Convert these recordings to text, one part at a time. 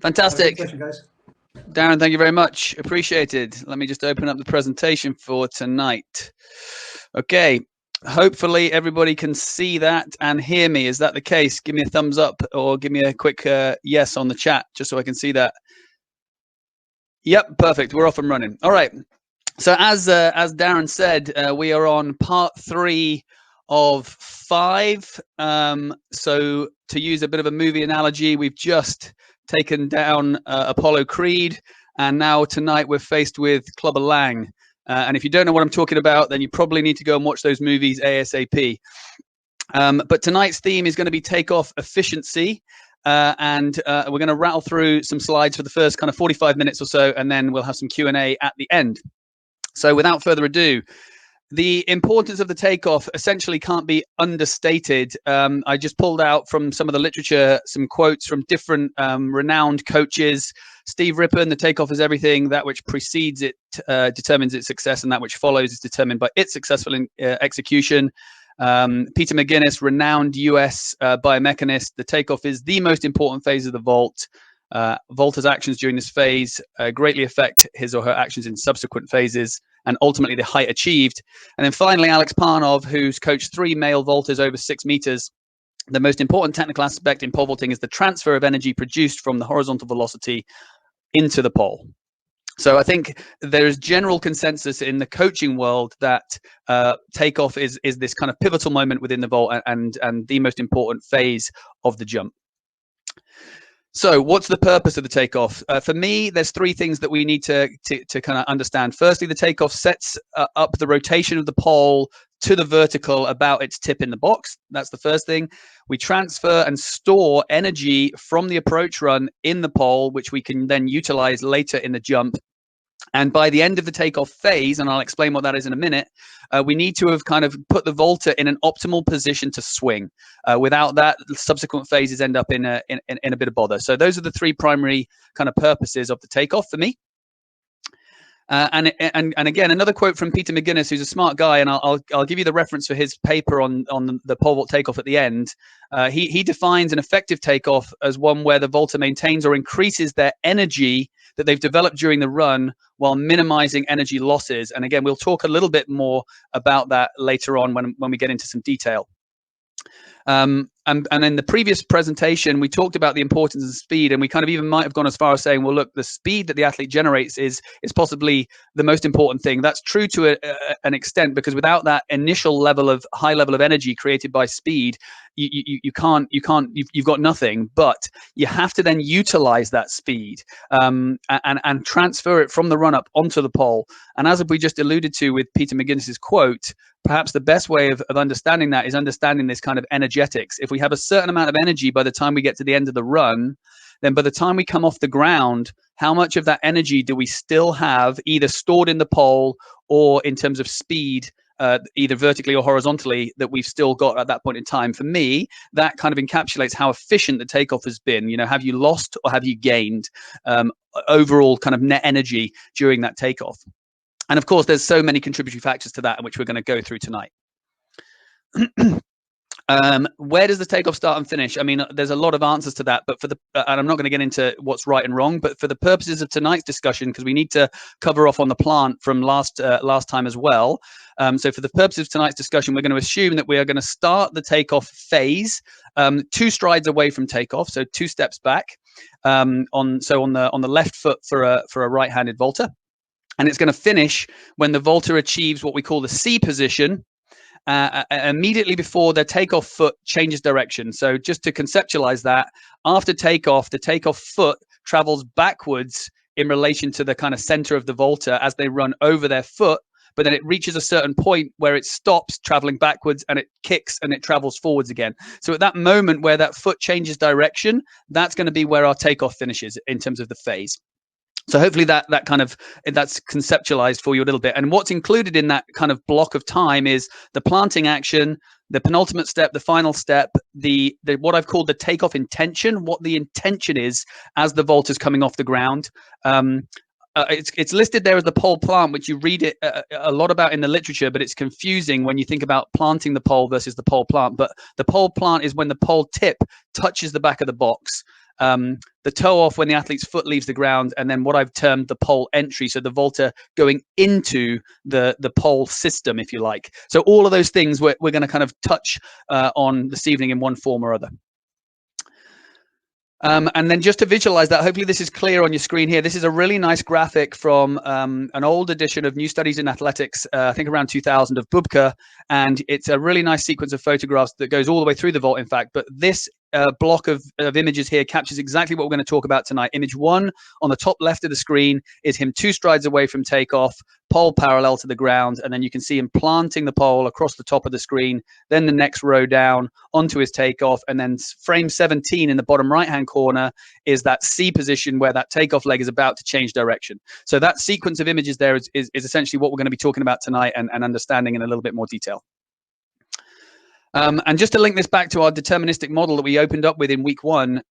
Fantastic. Session, guys. Darren, thank you very much. Appreciated. Let me just open up the presentation for tonight. Okay. Hopefully everybody can see that and hear me. Is that the case? Give me a thumbs up or give me a quick yes on the chat just so I can see that. Yep, perfect. We're off and running. All right. So as Darren said, we are on part 3 of 5. So to use a bit of a movie analogy, we've just taken down Apollo Creed, and now tonight we're faced with Clubber Lang. And if you don't know what I'm talking about, then you probably need to go and watch those movies ASAP. But tonight's theme is going to be takeoff efficiency. And we're going to rattle through some slides for the first kind of 45 minutes or so, and then we'll have some Q&A at the end. So without further ado, the importance of the takeoff essentially can't be understated. I just pulled out from some of the literature some quotes from different renowned coaches. Steve Rippon, the takeoff is everything. That which precedes it determines its success, and that which follows is determined by its successful execution. Peter McGinnis, renowned US biomechanist, the takeoff is the most important phase of the vault. Volta's actions during this phase greatly affect his or her actions in subsequent phases and ultimately the height achieved. And then finally, Alex Parnov, who's coached 3 male vaulters over 6 meters. The most important technical aspect in pole vaulting is the transfer of energy produced from the horizontal velocity into the pole. So I think there is general consensus in the coaching world that takeoff is this kind of pivotal moment within the vault and the most important phase of the jump. So what's the purpose of the takeoff? For me, there's 3 things that we need to kind of understand. Firstly, the takeoff sets up the rotation of the pole to the vertical about its tip in the box. That's the first thing. We transfer and store energy from the approach run in the pole, which we can then utilize later in the jump. And by the end of the takeoff phase, and I'll explain what that is in a minute, we need to have kind of put the vaulter in an optimal position to swing. Without that, subsequent phases end up in a bit of bother. So those are the 3 primary kind of purposes of the takeoff for me. And again, another quote from Peter McGinnis, who's a smart guy, and I'll give you the reference for his paper on the pole vault takeoff at the end. He defines an effective takeoff as one where the vaulter maintains or increases their energy that they've developed during the run while minimizing energy losses. And again, we'll talk a little bit more about that later on when we get into some detail. And in the previous presentation, we talked about the importance of speed, and we kind of even might have gone as far as saying, well, look, the speed that the athlete generates is possibly the most important thing. That's true to an extent, because without that initial high level of energy created by speed, you've got nothing. But you have to then utilize that speed and transfer it from the run up onto the pole. And as we just alluded to with Peter McGinnis's quote, perhaps the best way of understanding that is understanding this kind of energetics. If we have a certain amount of energy by the time we get to the end of the run, then by the time we come off the ground, how much of that energy do we still have either stored in the pole or in terms of speed, either vertically or horizontally, that we've still got at that point in time? For me, that kind of encapsulates how efficient the takeoff has been. You know, have you lost or have you gained overall kind of net energy during that takeoff? And of course, there's so many contributory factors to that, which we're going to go through tonight. Where does the takeoff start and finish? I mean, there's a lot of answers to that, but and I'm not going to get into what's right and wrong, but for the purposes of tonight's discussion, because we need to cover off on the plant from last time as well. So for the purposes of tonight's discussion, we're going to assume that we are going to start the takeoff phase 2 strides away from takeoff, so 2 steps back on the left foot for a right-handed vaulter. And it's going to finish when the vaulter achieves what we call the C position, immediately before their takeoff foot changes direction. So just to conceptualize that, after takeoff, the takeoff foot travels backwards in relation to the kind of center of the vaulter as they run over their foot, but then it reaches a certain point where it stops traveling backwards and it kicks and it travels forwards again. So at that moment where that foot changes direction, that's going to be where our takeoff finishes in terms of the phase. So hopefully that's conceptualized for you a little bit. And what's included in that kind of block of time is the planting action, the penultimate step, the final step, the what I've called the takeoff intention, what the intention is as the vault is coming off the ground. It's listed there as the pole plant, which you read it a lot about in the literature, but it's confusing when you think about planting the pole versus the pole plant. But the pole plant is when the pole tip touches the back of the box. the toe off when the athlete's foot leaves the ground, and then what I've termed the pole entry, so the vaulter going into the pole system, if you like. So all of those things we're going to kind of touch on this evening in one form or other. And then just to visualize that, hopefully this is clear on your screen here. This is a really nice graphic from an old edition of New Studies in Athletics, I think around 2000, of Bubka. And it's a really nice sequence of photographs that goes all the way through the vault, in fact. But this block of images here captures exactly what we're going to talk about tonight. Image 1 on the top left of the screen is him 2 strides away from takeoff, pole parallel to the ground, and then you can see him planting the pole across the top of the screen, then the next row down onto his takeoff, and then frame 17 in the bottom right hand corner is that C position where that takeoff leg is about to change direction. So that sequence of images there is essentially what we're going to be talking about tonight and understanding in a little bit more detail. And just to link this back to our deterministic model that we opened up with in week 1,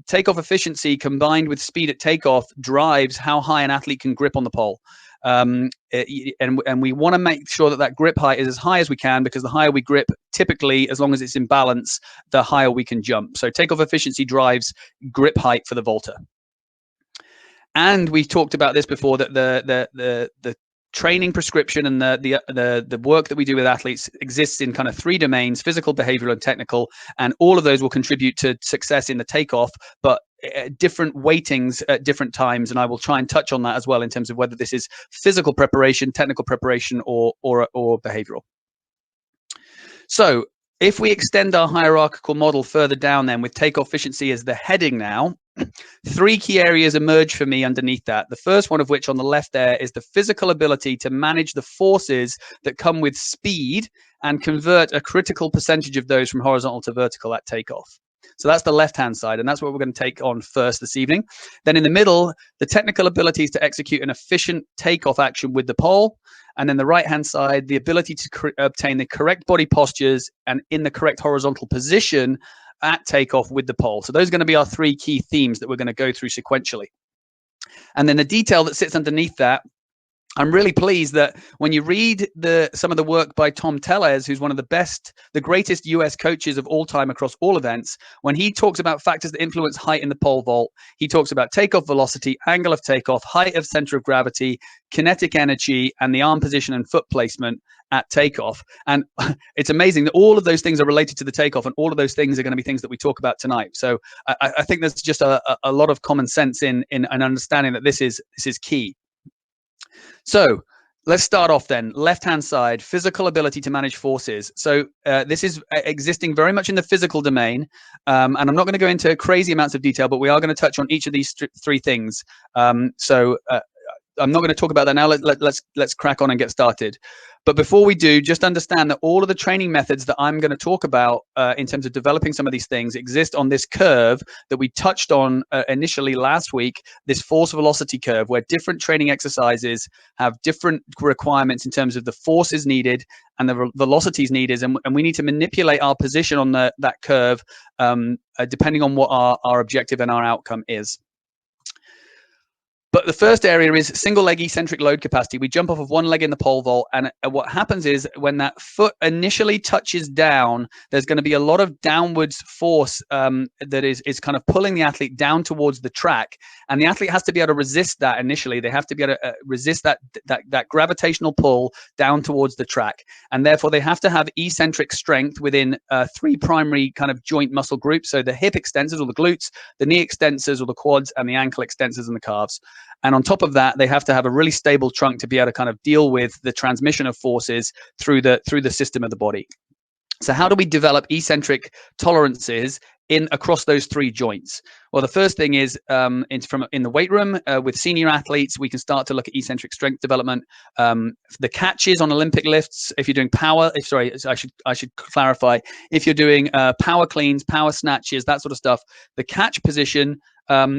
takeoff efficiency combined with speed at takeoff drives how high an athlete can grip on the pole. And we want to make sure that that grip height is as high as we can, because the higher we grip, typically, as long as it's in balance, the higher we can jump. So takeoff efficiency drives grip height for the vaulter. And we talked about this before, that the training prescription and the work that we do with athletes exists in kind of 3 domains: physical, behavioral, and technical. And all of those will contribute to success in the takeoff, but different weightings at different times. And I will try and touch on that as well in terms of whether this is physical preparation, technical preparation, or behavioral. So if we extend our hierarchical model further down, then with takeoff efficiency as the heading now, 3 key areas emerge for me underneath that. The first one of which on the left there is the physical ability to manage the forces that come with speed and convert a critical percentage of those from horizontal to vertical at takeoff. So that's the left-hand side, and that's what we're going to take on first this evening. Then in the middle, the technical abilities to execute an efficient takeoff action with the pole. And then the right-hand side, the ability to obtain the correct body postures and in the correct horizontal position at takeoff with the pole. So those are going to be our 3 key themes that we're going to go through sequentially. And then the detail that sits underneath that, I'm really pleased that when you read some of the work by Tom Tellez, who's one of the greatest US coaches of all time across all events, when he talks about factors that influence height in the pole vault, he talks about takeoff velocity, angle of takeoff, height of center of gravity, kinetic energy, and the arm position and foot placement at takeoff. And it's amazing that all of those things are related to the takeoff, and all of those things are going to be things that we talk about tonight. So I think there's just a lot of common sense in an understanding that this is key. So let's start off then. Left-hand side, physical ability to manage forces. So this is existing very much in the physical domain. And I'm not going to go into crazy amounts of detail, but we are going to touch on each of these 3 things. So I'm not going to talk about that now. Let's crack on and get started. But before we do, just understand that all of the training methods that I'm going to talk about in terms of developing some of these things exist on this curve that we touched on initially last week, this force velocity curve, where different training exercises have different requirements in terms of the forces needed and the velocities needed. And we need to manipulate our position on that curve depending on what our objective and our outcome is. But the first area is single leg eccentric load capacity. We jump off of one leg in the pole vault, and what happens is when that foot initially touches down, there's going to be a lot of downwards force that is kind of pulling the athlete down towards the track, and the athlete has to be able to resist that initially. They have to be able to resist that gravitational pull down towards the track, and therefore they have to have eccentric strength within 3 primary kind of joint muscle groups. So the hip extensors or the glutes, the knee extensors or the quads, and the ankle extensors and the calves. And on top of that, they have to have a really stable trunk to be able to kind of deal with the transmission of forces through the system of the body. So how do we develop eccentric tolerances across those 3 joints? Well, the first thing is in the weight room with senior athletes, we can start to look at eccentric strength development. The catches on Olympic lifts, if you're doing power, I should clarify, if you're doing power cleans, power snatches, that sort of stuff, the catch position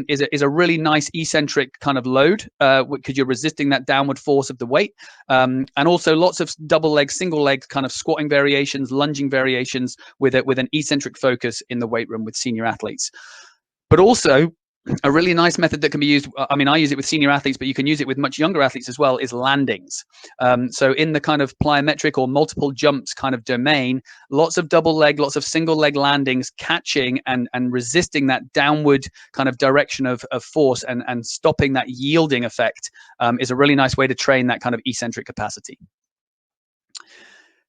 is a really nice eccentric kind of load because you're resisting that downward force of the weight, and also lots of double leg, single leg kind of squatting variations, lunging variations with an eccentric focus in the weight room with senior athletes. But also A really nice method that can be used, I mean, I use it with senior athletes, but you can use it with much younger athletes as well, is landings. So in the kind of plyometric or multiple jumps kind of domain, lots of double leg, lots of single leg landings, catching and resisting that downward kind of direction of force and stopping that yielding effect is a really nice way to train that kind of eccentric capacity.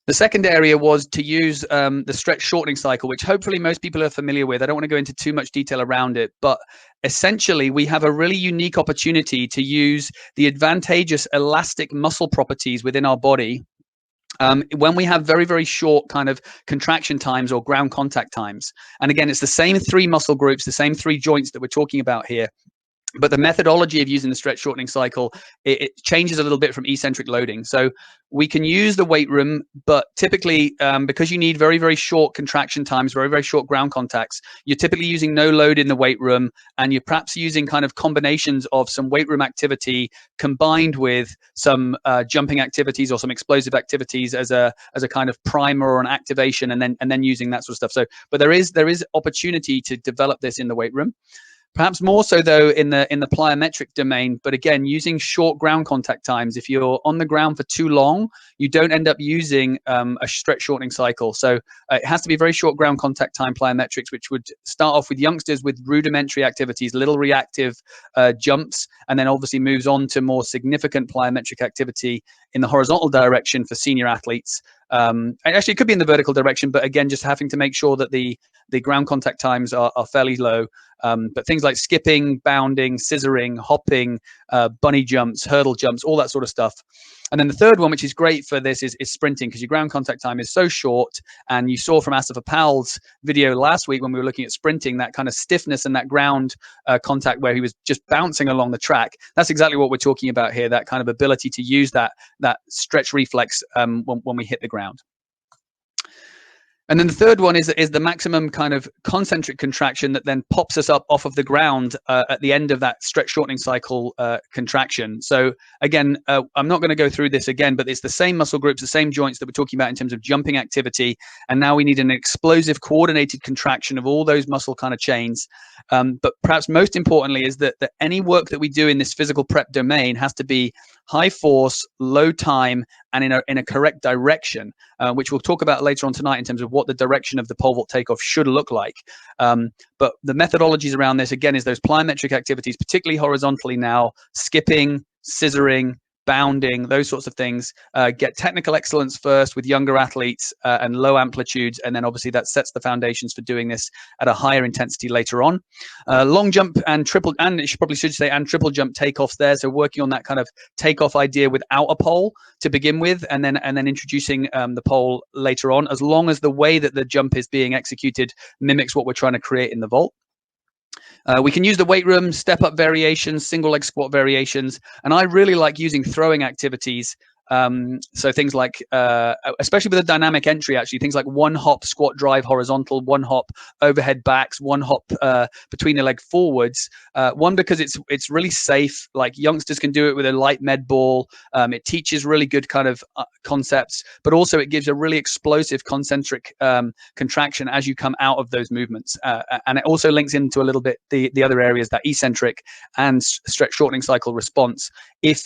The second area was to use the stretch shortening cycle, which hopefully most people are familiar with. I don't want to go into too much detail around it, but essentially we have a really unique opportunity to use the advantageous elastic muscle properties within our body when we have very, very short kind of contraction times or ground contact times. And again, it's the same 3 muscle groups, the same 3 joints that we're talking about here. But the methodology of using the stretch shortening cycle, it changes a little bit from eccentric loading. So we can use the weight room, but typically because you need very, very short contraction times, very, very short ground contacts, you're typically using no load in the weight room, and you're perhaps using kind of combinations of some weight room activity combined with some jumping activities or some explosive activities as a kind of primer or an activation, and then using that sort of stuff. So, but there is opportunity to develop this in the weight room. Perhaps more so though in the plyometric domain, but again, using short ground contact times. If you're on the ground for too long, you don't end up using a stretch shortening cycle. So it has to be very short ground contact time plyometrics, which would start off with youngsters with rudimentary activities, little reactive jumps, and then obviously moves on to more significant plyometric activity in the horizontal direction for senior athletes. Actually, it could be in the vertical direction, but again, just having to make sure that the ground contact times are fairly low. But things like skipping, bounding, scissoring, hopping, bunny jumps, hurdle jumps, all that sort of stuff. And then the third one, which is great for this, is sprinting, because your ground contact time is so short. And you saw from Asafa Powell's video last week when we were looking at sprinting, that kind of stiffness and that ground contact where he was just bouncing along the track. That's exactly what we're talking about here, that kind of ability to use that stretch reflex when we hit the ground. And then the third one is the maximum kind of concentric contraction that then pops us up off of the ground at the end of that stretch shortening cycle contraction. So again, I'm not going to go through this again, but it's the same muscle groups, the same joints that we're talking about in terms of jumping activity. And now we need an explosive coordinated contraction of all those muscle kind of chains. But perhaps most importantly is that any work that we do in this physical prep domain has to be high force, low time, and in a correct direction, which we'll talk about later on tonight in terms of what the direction of the pole vault takeoff should look like. But the methodologies around this, again, is those plyometric activities, particularly horizontally now, skipping, scissoring, bounding, those sorts of things. Get technical excellence first with younger athletes and low amplitudes, and then obviously that sets the foundations for doing this at a higher intensity later on. Long jump and triple, and it probably should say, and triple jump takeoffs there. So working on that kind of takeoff idea without a pole to begin with, and then introducing the pole later on, as long as the way that the jump is being executed mimics what we're trying to create in the vault. We can use the weight room, step up variations, single leg squat variations, and I really like using throwing activities. So things like, especially with a dynamic entry, actually, things like 1 hop squat drive horizontal, 1 hop overhead backs, 1 hop between the leg forwards. One, because it's really safe. Like youngsters can do it with a light med ball. It teaches really good kind of concepts, but also it gives a really explosive concentric contraction as you come out of those movements. And it also links into a little bit the other areas, that eccentric and stretch shortening cycle response, if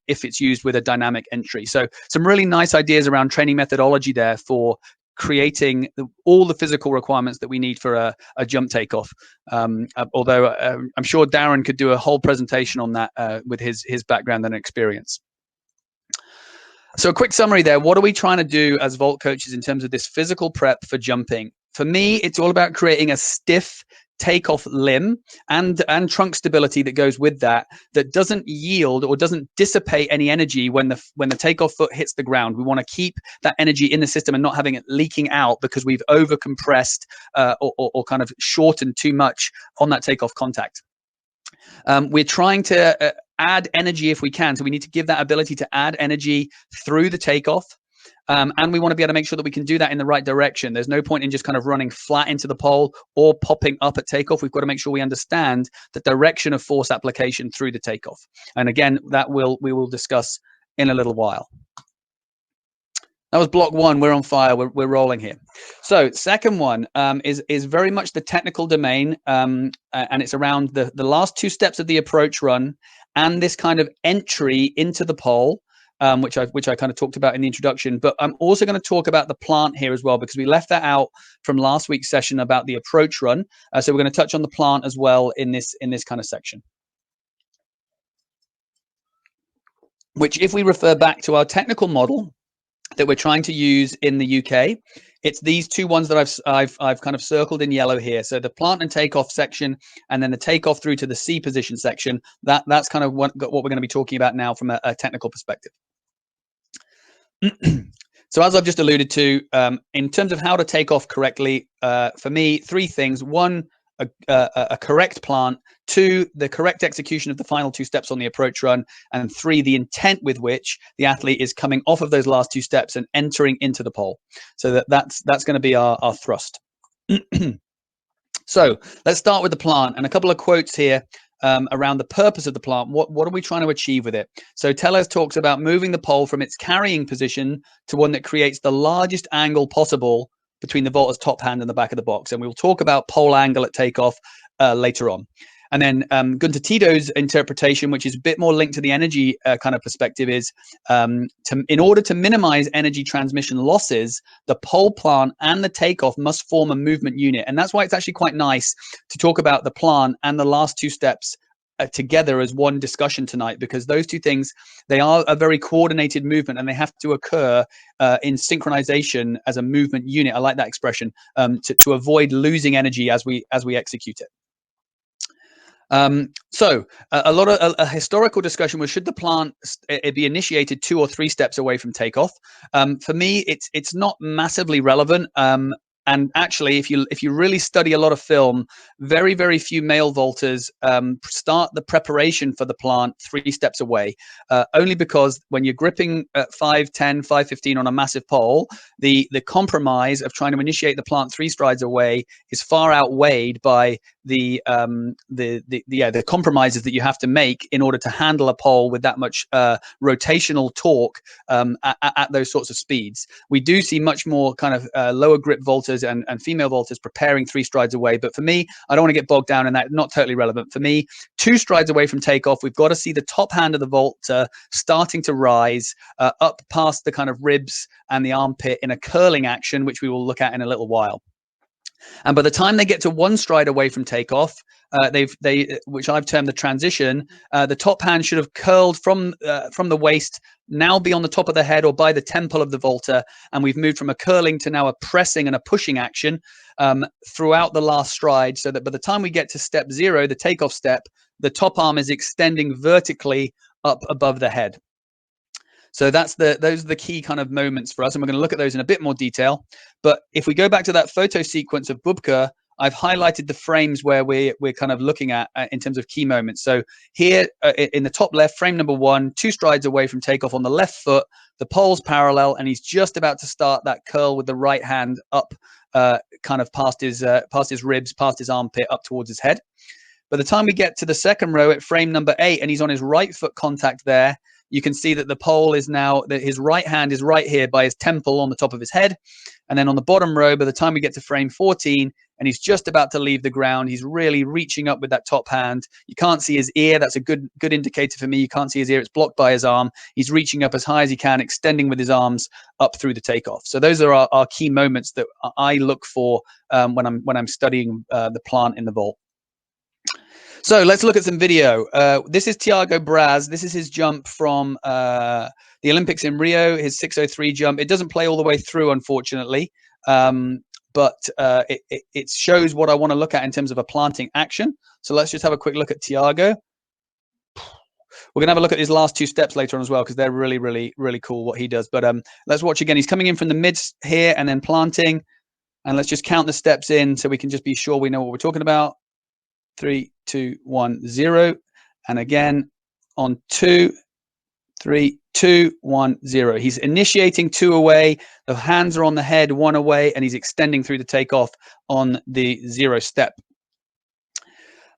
it's used with a dynamic entry. So some really nice ideas around training methodology there for creating all the physical requirements that we need for a jump takeoff. Although I'm sure Darren could do a whole presentation on that with his background and experience. So a quick summary there. What are we trying to do as vault coaches in terms of this physical prep for jumping? For me, it's all about creating a stiff takeoff limb and trunk stability that goes with that doesn't yield or doesn't dissipate any energy when the takeoff foot hits the ground. We want to keep that energy in the system and not having it leaking out because we've over compressed or kind of shortened too much on that takeoff contact. We're trying to add energy if we can, so we need to give that ability to add energy through the takeoff. And we want to be able to make sure that we can do that in the right direction. There's no point in just kind of running flat into the pole or popping up at takeoff. We've got to make sure we understand the direction of force application through the takeoff. And again, that we will discuss in a little while. That was block one. We're on fire. We're rolling here. So second one is very much the technical domain, and it's around the last two steps of the approach run and this kind of entry into the pole, which I kind of talked about in the introduction. But I'm also going to talk about the plant here as well, because we left that out from last week's session about the approach run. So we're going to touch on the plant as well in this kind of section. Which, if we refer back to our technical model that we're trying to use in the UK, it's these two ones that I've kind of circled in yellow here. So the plant and takeoff section, and then the takeoff through to the C position section. That's kind of what we're going to be talking about now from a technical perspective. So as I've just alluded to, in terms of how to take off correctly, for me, three things: one, a correct plant; two, the correct execution of the final two steps on the approach run; and three, the intent with which the athlete is coming off of those last two steps and entering into the pole. So that's going to be our thrust. So let's start with the plant, and a couple of quotes here around the purpose of the plant. What are we trying to achieve with it? So Tellez talks about moving the pole from its carrying position to one that creates the largest angle possible between the vaulter's top hand and the back of the box. And we'll talk about pole angle at takeoff later on. And then Gunter Tito's interpretation, which is a bit more linked to the energy kind of perspective, is in order to minimize energy transmission losses, the pole plant and the takeoff must form a movement unit. And that's why it's actually quite nice to talk about the plant and the last two steps together as one discussion tonight, because those two things, they are a very coordinated movement and they have to occur in synchronization as a movement unit. I like that expression, to avoid losing energy as we execute it. So a lot of a historical discussion was, should the plant be initiated 2 or 3 steps away from takeoff? For me, it's not massively relevant. And actually, if you really study a lot of film, very few male vaulters start the preparation for the plant 3 steps away, only because when you're gripping at 5'10", 5'15" on a massive pole, the compromise of trying to initiate the plant 3 strides away is far outweighed by the compromises that you have to make in order to handle a pole with that much rotational torque at those sorts of speeds. We do see much more kind of lower grip vaulters and female vaulters preparing 3 strides away. But for me, I don't want to get bogged down in that. Not totally relevant. For me, 2 strides away from takeoff, we've got to see the top hand of the vaulter starting to rise up past the kind of ribs and the armpit in a curling action, which we will look at in a little while. And by the time they get to 1 stride away from takeoff, which I've termed the transition, the top hand should have curled from the waist, now be on the top of the head or by the temple of the vaulter, and we've moved from a curling to now a pressing and a pushing action throughout the last stride, so that by the time we get to step 0, the takeoff step, the top arm is extending vertically up above the head. So those are the key kind of moments for us, and we're going to look at those in a bit more detail. But if we go back to that photo sequence of Bubka, I've highlighted the frames where we're kind of looking at in terms of key moments. So here in the top left, frame number 1, 2 strides away from takeoff on the left foot, the pole's parallel, and he's just about to start that curl with the right hand up, kind of past his ribs, past his armpit, up towards his head. By the time we get to the second row at frame number 8, and he's on his right foot contact there, you can see that the pole is now, that his right hand is right here by his temple on the top of his head. And then on the bottom row, by the time we get to frame 14, and he's just about to leave the ground, he's really reaching up with that top hand. You can't see his ear. That's a good indicator for me. You can't see his ear. It's blocked by his arm. He's reaching up as high as he can, extending with his arms up through the takeoff. So those are our key moments that I look for when I'm studying the plant in the vault. So let's look at some video. This is Thiago Braz. This is his jump from the Olympics in Rio, his 6:03 jump. It doesn't play all the way through, unfortunately, but it shows what I want to look at in terms of a planting action. So let's just have a quick look at Thiago. We're going to have a look at his last 2 steps later on as well, because they're really cool what he does. But let's watch again. He's coming in from the mids here and then planting. And let's just count the steps in so we can just be sure we know what we're talking about. 3, 2, 1, 0. And again on 2, 3, 2, 1, 0. He's initiating 2 away. The hands are on the head, 1 away, and he's extending through the takeoff on the 0 step.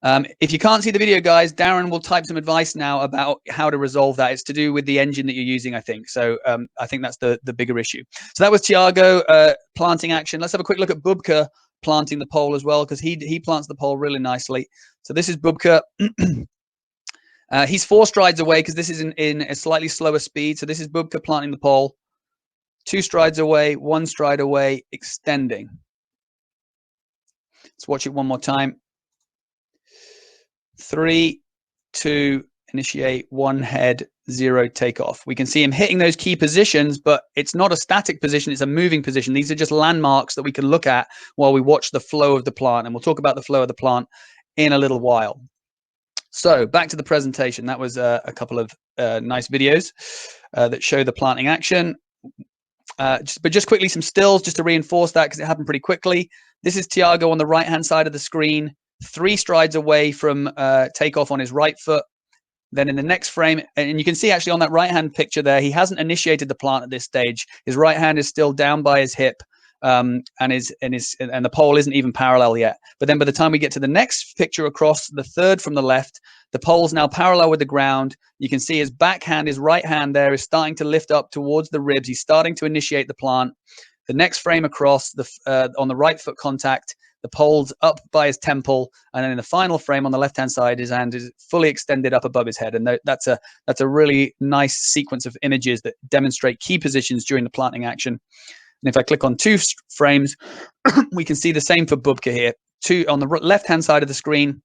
If you can't see the video, guys, Darren will type some advice now about how to resolve that. It's to do with the engine that you're using, I think. So I think that's the bigger issue. So that was Tiago planting action. Let's have a quick look at Bubka planting the pole as well, because he plants the pole really nicely. So this is Bubka. He's 4 strides away because this is in a slightly slower speed. So this is Bubka planting the pole. 2 strides away, 1 stride away, extending. Let's watch it one more time. 3, 2, initiate, 1 head, 0 takeoff. We can see him hitting those key positions, but it's not a static position, it's a moving position. These are just landmarks that we can look at while we watch the flow of the plant, and we'll talk about the flow of the plant in a little while. So back to the presentation. That was a couple of nice videos that show the planting action. But just quickly, some stills just to reinforce that, because it happened pretty quickly. This is Tiago on the right-hand side of the screen, 3 strides away from takeoff on his right foot. Then in the next frame, and you can see actually on that right-hand picture there, he hasn't initiated the plant at this stage. His right hand is still down by his hip, and the pole isn't even parallel yet. But then by the time we get to the next picture across, the third from the left, the pole's now parallel with the ground. You can see his backhand, his right hand there is starting to lift up towards the ribs. He's starting to initiate the plant. The next frame across, on the right foot contact, the pole's up by his temple, and then in the final frame on the left-hand side, his hand is fully extended up above his head. And that's a really nice sequence of images that demonstrate key positions during the planting action. And if I click on 2 frames, we can see the same for Bubka here. 2 on the left-hand side of the screen,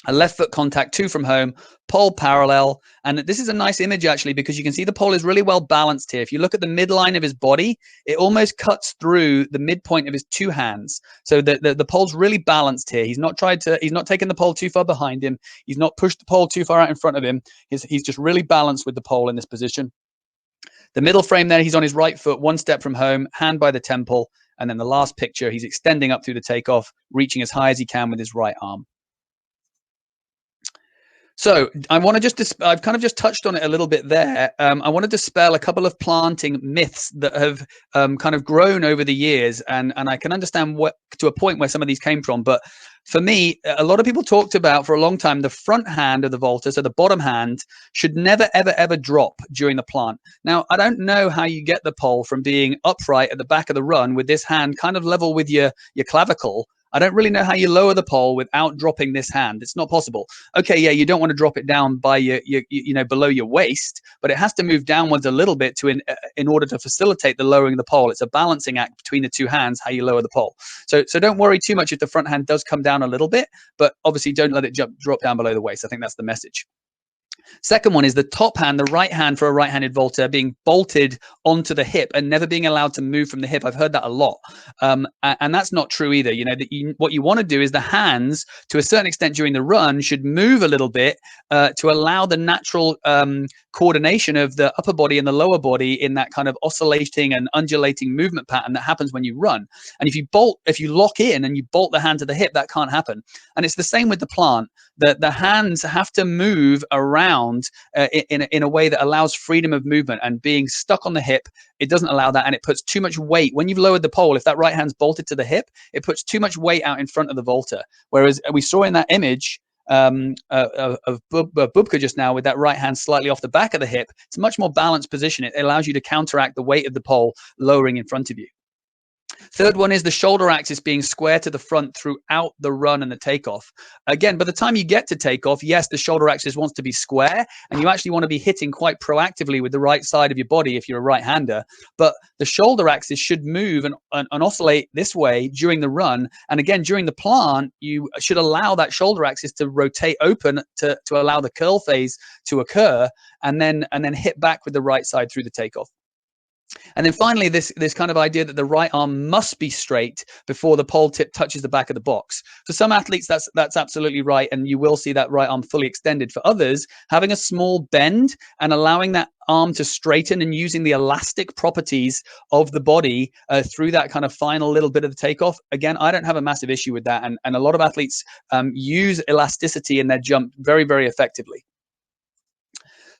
a left foot contact, 2 from home, pole parallel. And this is a nice image actually, because you can see the pole is really well balanced here. If you look at the midline of his body, it almost cuts through the midpoint of his 2 hands. So the pole's really balanced here. He's not taken the pole too far behind him. He's not pushed the pole too far out in front of him. He's just really balanced with the pole in this position. The middle frame there, he's on his right foot, 1 step from home, hand by the temple. And then the last picture, he's extending up through the takeoff, reaching as high as he can with his right arm. So I want to I've kind of just touched on it a little bit there. I want to dispel a couple of planting myths that have kind of grown over the years. And I can understand to a point where some of these came from. But for me, a lot of people talked about for a long time, the front hand of the Volta, so the bottom hand, should never, ever, ever drop during the plant. Now, I don't know how you get the pole from being upright at the back of the run with this hand kind of level with your clavicle. I don't really know how you lower the pole without dropping this hand. It's not possible. Okay, yeah, you don't want to drop it down by below your waist, but it has to move downwards a little bit in order to facilitate the lowering of the pole. It's a balancing act between the 2 hands, how you lower the pole. So don't worry too much if the front hand does come down a little bit, but obviously don't let it drop down below the waist. I think that's the message. Second one is the top hand, the right hand for a right-handed Volta, being bolted onto the hip and never being allowed to move from the hip. I've heard that a lot, and that's not true either. What you want to do is the hands, to a certain extent during the run, should move a little bit to allow the natural coordination of the upper body and the lower body in that kind of oscillating and undulating movement pattern that happens when you run. And if you lock in and you bolt the hand to the hip, that can't happen. And it's the same with the plant. The hands have to move around in a way that allows freedom of movement, and being stuck on the hip, it doesn't allow that, and it puts too much weight. When you've lowered the pole, if that right hand's bolted to the hip, it puts too much weight out in front of the Volta. Whereas we saw in that image of Bubka just now with that right hand slightly off the back of the hip, it's a much more balanced position. It allows you to counteract the weight of the pole lowering in front of you. Third one is the shoulder axis being square to the front throughout the run and the takeoff. Again, by the time you get to takeoff, yes, the shoulder axis wants to be square, and you actually want to be hitting quite proactively with the right side of your body if you're a right-hander. But the shoulder axis should move and oscillate this way during the run. And again, during the plant, you should allow that shoulder axis to rotate open to allow the curl phase to occur, and then hit back with the right side through the takeoff. And then finally, this kind of idea that the right arm must be straight before the pole tip touches the back of the box. For some athletes, that's absolutely right, and you will see that right arm fully extended. For others, having a small bend and allowing that arm to straighten and using the elastic properties of the body through that kind of final little bit of the takeoff. Again, I don't have a massive issue with that, and a lot of athletes use elasticity in their jump very, very effectively.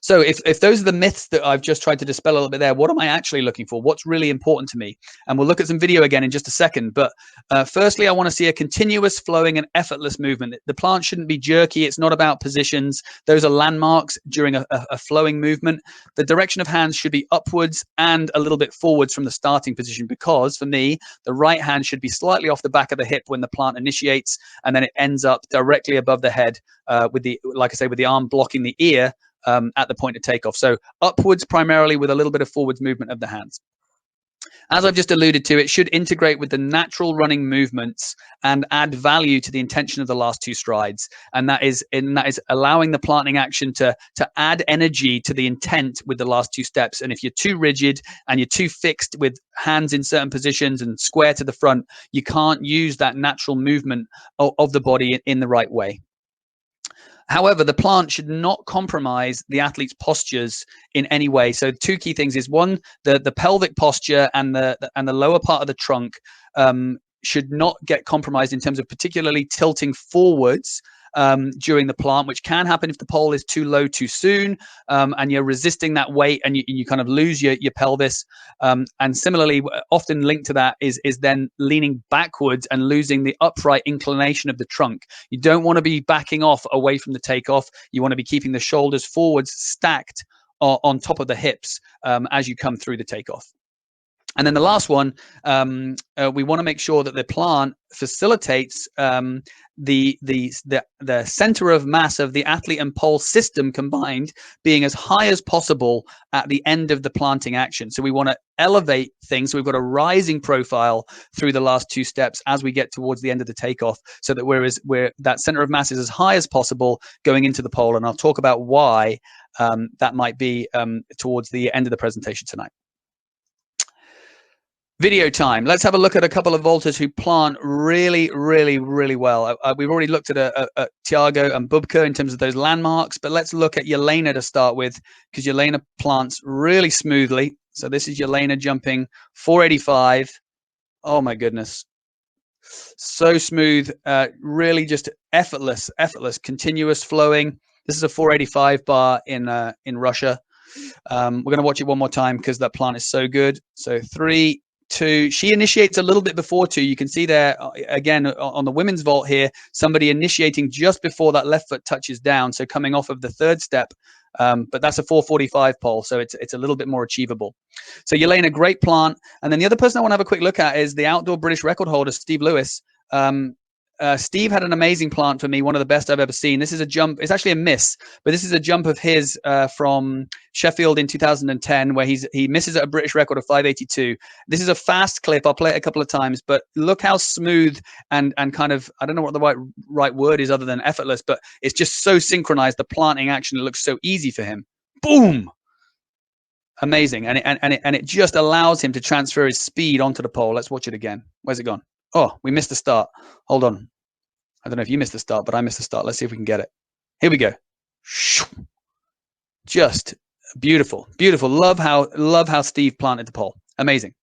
So if those are the myths that I've just tried to dispel a little bit there, what am I actually looking for? What's really important to me? And we'll look at some video again in just a second. But firstly, I want to see a continuous flowing and effortless movement. The plant shouldn't be jerky. It's not about positions. Those are landmarks during a flowing movement. The direction of hands should be upwards and a little bit forwards from the starting position, because for me, the right hand should be slightly off the back of the hip when the plant initiates, and then it ends up directly above the head with the, like I say, with the arm blocking the ear at the point of takeoff. So upwards primarily with a little bit of forwards movement of the hands. As I've just alluded to, it should integrate with the natural running movements and add value to the intention of the last two strides. And that is allowing the planting action to add energy to the intent with the last two steps. And if you're too rigid and you're too fixed with hands in certain positions and square to the front, you can't use that natural movement of the body in the right way. However, the plant should not compromise the athlete's postures in any way. So two key things is, one, the pelvic posture and the lower part of the trunk should not get compromised in terms of particularly tilting forwards during the plant, which can happen if the pole is too low too soon, and you're resisting that weight and you kind of lose your pelvis. And similarly, often linked to that is then leaning backwards and losing the upright inclination of the trunk. You don't want to be backing off away from the takeoff. You want to be keeping the shoulders forwards stacked on top of the hips as you come through the takeoff. And then the last one, we want to make sure that the plant facilitates the center of mass of the athlete and pole system combined being as high as possible at the end of the planting action. So we want to elevate things. So we've got a rising profile through the last two steps as we get towards the end of the takeoff, so that that center of mass is as high as possible going into the pole. And I'll talk about why that might be towards the end of the presentation tonight. Video time. Let's have a look at a couple of vaulters who plant really, really, really well. We've already looked at Thiago and Bubka in terms of those landmarks, but let's look at Jelena to start with, because Jelena plants really smoothly. So this is Jelena jumping 485. Oh my goodness. So smooth, really just effortless, continuous flowing. This is a 485 bar in Russia. We're going to watch it one more time because that plant is so good. So 3, 2, she initiates a little bit before 2. You can see there again on the women's vault here, somebody initiating just before that left foot touches down, so coming off of the third step. But that's a 445 pole, so it's a little bit more achievable. So Jelena, great plant. And then the other person I want to have a quick look at is the outdoor British record holder, Steve Lewis. Steve had an amazing plant for me, one of the best I've ever seen. This is a jump. It's actually a miss, but this is a jump of his from Sheffield in 2010, where he misses at a British record of 582. This is a fast clip. I'll play it a couple of times, but look how smooth and kind of, I don't know what the right word is other than effortless, but it's just so synchronized. The planting action, it looks so easy for him. Boom. Amazing. And it just allows him to transfer his speed onto the pole. Let's watch it again. Where's it gone? Oh, we missed the start. Hold on. I don't know if you missed the start, but I missed the start. Let's see if we can get it. Here we go. Just beautiful, beautiful. Love how Steve planted the pole. Amazing.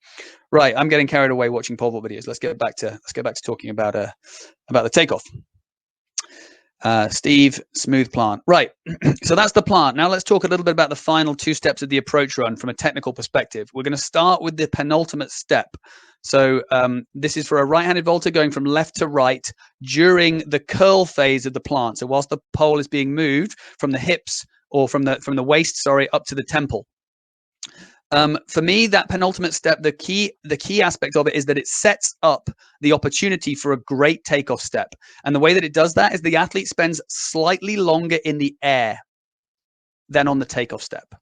Right, I'm getting carried away watching pole vault videos. Let's get back to talking about the takeoff. Steve, smooth plant. Right, so that's the plant. Now let's talk a little bit about the final 2 steps of the approach run from a technical perspective. We're going to start with the penultimate step. So this is for a right-handed vaulter going from left to right during the curl phase of the plant. So whilst the pole is being moved from the hips or from the waist, sorry, up to the temple. For me, that penultimate step, the key aspect of it is that it sets up the opportunity for a great takeoff step. And the way that it does that is the athlete spends slightly longer in the air than on the takeoff step.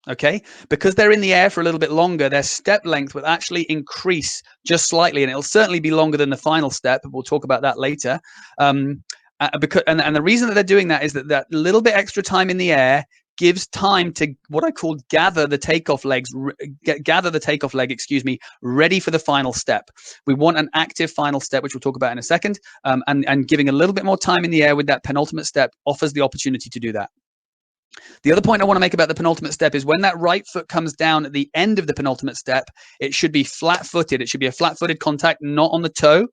Okay, because they're in the air for a little bit longer, their step length will actually increase just slightly, and it'll certainly be longer than the final step. We'll talk about that later. And the reason that they're doing that is that little bit extra time in the air gives time to what I call gather the takeoff leg, ready for the final step. We want an active final step, which we'll talk about in a second. And giving a little bit more time in the air with that penultimate step offers the opportunity to do that. The other point I want to make about the penultimate step is when that right foot comes down at the end of the penultimate step, it should be flat-footed. It should be a flat-footed contact, not on the toe.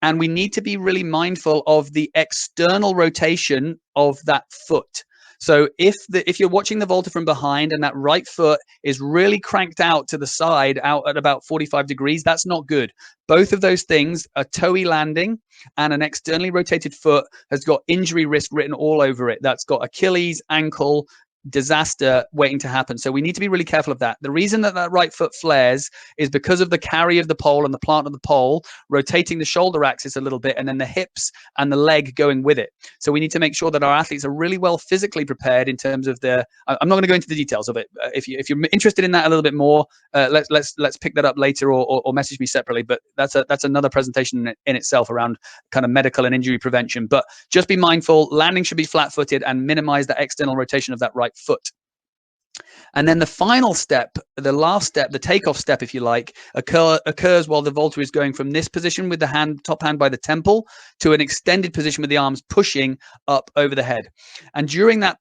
And we need to be really mindful of the external rotation of that foot. So if you're watching the vaulter from behind and that right foot is really cranked out to the side, out at about 45 degrees, that's not good. Both of those things, a toe-y landing and an externally rotated foot, has got injury risk written all over it. That's got Achilles, ankle, disaster waiting to happen. So we need to be really careful of that. The reason that that right foot flares is because of the carry of the pole and the plant of the pole rotating the shoulder axis a little bit, and then the hips and the leg going with it. So we need to make sure that our athletes are really well physically prepared in terms of the. I'm not going to go into the details of it. If you're interested in that a little bit more, let's pick that up later, or message me separately. But that's another presentation in itself around kind of medical and injury prevention. But just be mindful, landing should be flat-footed and minimize the external rotation of that right foot. And then the final step, the last step, the takeoff step, if you like, occurs while the vaulter is going from this position with the top hand by the temple to an extended position with the arms pushing up over the head. And during that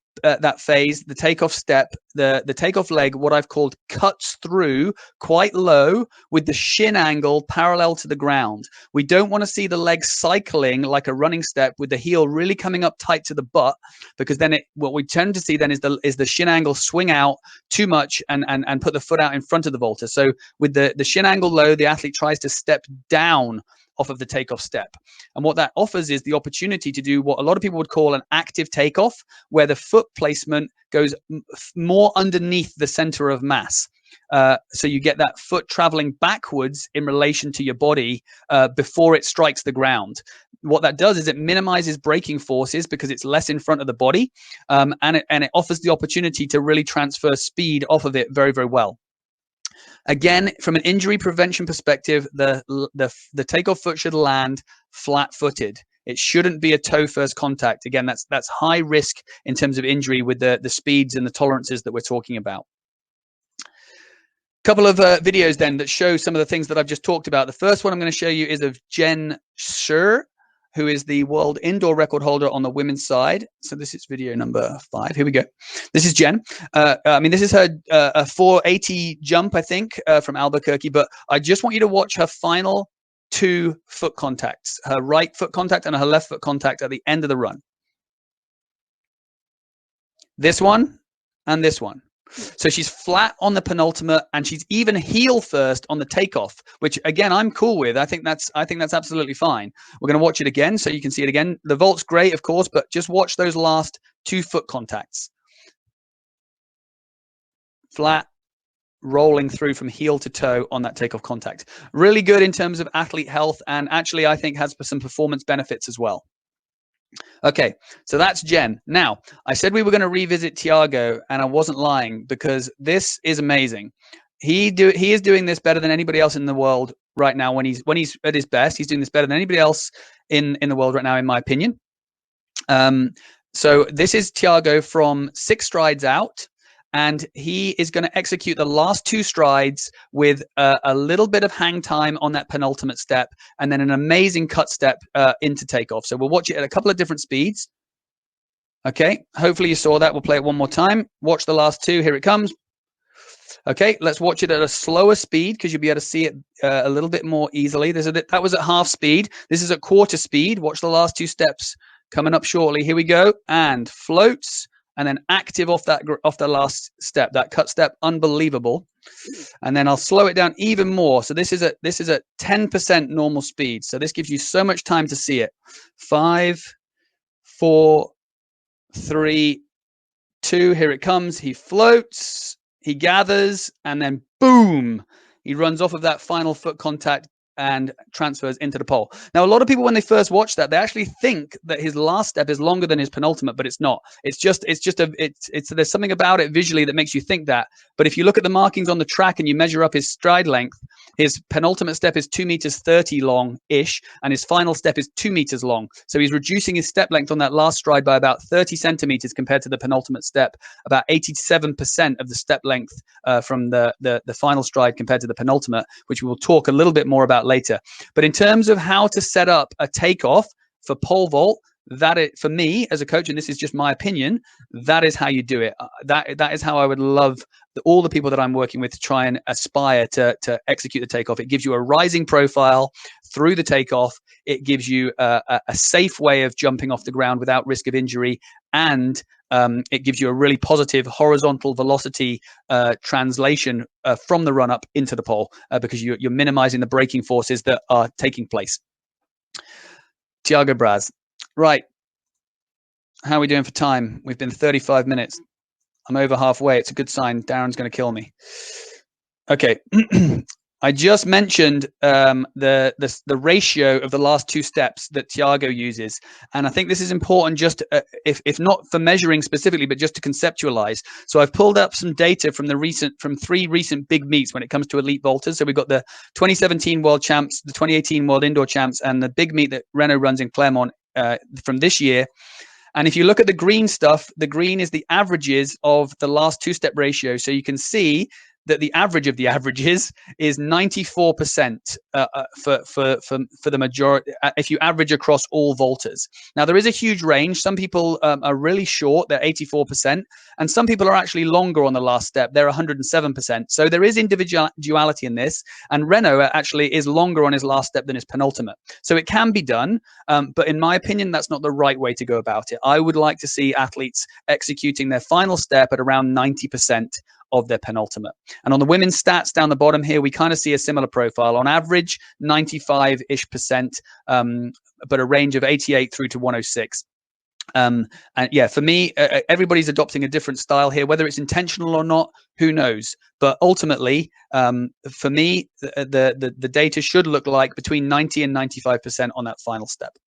phase, the takeoff step, the takeoff leg, what I've called, cuts through quite low with the shin angle parallel to the ground. We don't want to see the leg cycling like a running step with the heel really coming up tight to the butt, because then what we tend to see then is the shin angle swing out too much and put the foot out in front of the vaulter. So with the shin angle low, the athlete tries to step down off of the takeoff step. And what that offers is the opportunity to do what a lot of people would call an active takeoff, where the foot placement goes more underneath the center of mass. So you get that foot traveling backwards in relation to your body before it strikes the ground. What that does is it minimizes braking forces because it's less in front of the body, and it offers the opportunity to really transfer speed off of it very, very well. Again, from an injury prevention perspective, the takeoff foot should land flat-footed. It shouldn't be a toe first contact. Again, that's high risk in terms of injury with the speeds and the tolerances that we're talking about. Couple of videos then that show some of the things that I've just talked about. The first one I'm going to show you is of Jen Scher, who is the world indoor record holder on the women's side. So this is video number 5. Here we go. This is Jen. This is her a 480 jump, I think, from Albuquerque. But I just want you to watch her final 2 foot contacts, her right foot contact and her left foot contact at the end of the run. This one and this one. So she's flat on the penultimate, and she's even heel first on the takeoff, which again I'm cool with. I think that's absolutely fine. We're going to watch it again so you can see it again. The vault's great, of course, but just watch those last 2 foot contacts. Flat, rolling through from heel to toe on that takeoff contact. Really good in terms of athlete health, and actually I think has some performance benefits as well. Okay, so that's Jen. Now, I said we were going to revisit Tiago, and I wasn't lying, because this is amazing. He is doing this better than anybody else in the world right now. When he's at his best, he's doing this better than anybody else in the world right now, in my opinion. So this is Tiago from 6 strides out. And he is going to execute the last 2 strides with a little bit of hang time on that penultimate step, and then an amazing cut step into takeoff. So we'll watch it at a couple of different speeds. Okay, hopefully you saw that. We'll play it one more time. Watch the last 2. Here it comes. Okay, let's watch it at a slower speed, because you'll be able to see it a little bit more easily. That was at half speed. This is at quarter speed. Watch the last 2 steps coming up shortly. Here we go. And floats. And then active off the last step, that cut step, unbelievable. And then I'll slow it down even more. So this is at 10% normal speed. So this gives you so much time to see it. 5, 4, 3, 2. Here it comes. He floats, he gathers, and then boom, he runs off of that final foot contact and transfers into the pole. Now, a lot of people, when they first watch that, they actually think that his last step is longer than his penultimate, but it's not. There's something about it visually that makes you think that. But if you look at the markings on the track and you measure up his stride length, his penultimate step is 2 meters 30 long-ish, and his final step is 2 meters long. So he's reducing his step length on that last stride by about 30 centimeters compared to the penultimate step, about 87% of the step length from the final stride compared to the penultimate, which we will talk a little bit more about later. But in terms of how to set up a takeoff for pole vault, for me as a coach, and this is just my opinion, that is how you do it. That is how I would love all the people that I'm working with to try and aspire to execute the takeoff. It gives you a rising profile through the takeoff. It gives you a safe way of jumping off the ground without risk of injury, and it gives you a really positive horizontal velocity translation from the run up into the pole, because you're minimizing the braking forces that are taking place. Tiago Braz. Right. How are we doing for time? We've been 35 minutes. I'm over halfway. It's a good sign. Darren's going to kill me. Okay. I just mentioned the ratio of the last two steps that Tiago uses, and I think this is important, just if not for measuring specifically, but just to conceptualize. So I've pulled up some data from three recent big meets when it comes to elite vaulters. So we've got the 2017 World Champs, the 2018 World Indoor Champs, and the big meet that Renault runs in Clermont from this year. And if you look at the green stuff, the green is the averages of the last two-step ratio. So you can see that the average of the averages is 94% for the majority, if you average across all vaulters. Now, there is a huge range. Some people are really short, they're 84%, and some people are actually longer on the last step, they're 107%. So there is individuality in this, and Renault actually is longer on his last step than his penultimate. So it can be done, but in my opinion, that's not the right way to go about it. I would like to see athletes executing their final step at around 90% of their penultimate. And on the women's stats down the bottom here, we kind of see a similar profile. On average, 95-ish%, but a range of 88 through to 106. And yeah, for me, everybody's adopting a different style here, whether it's intentional or not, who knows? But ultimately, for me, the data should look like between 90 and 95% on that final step.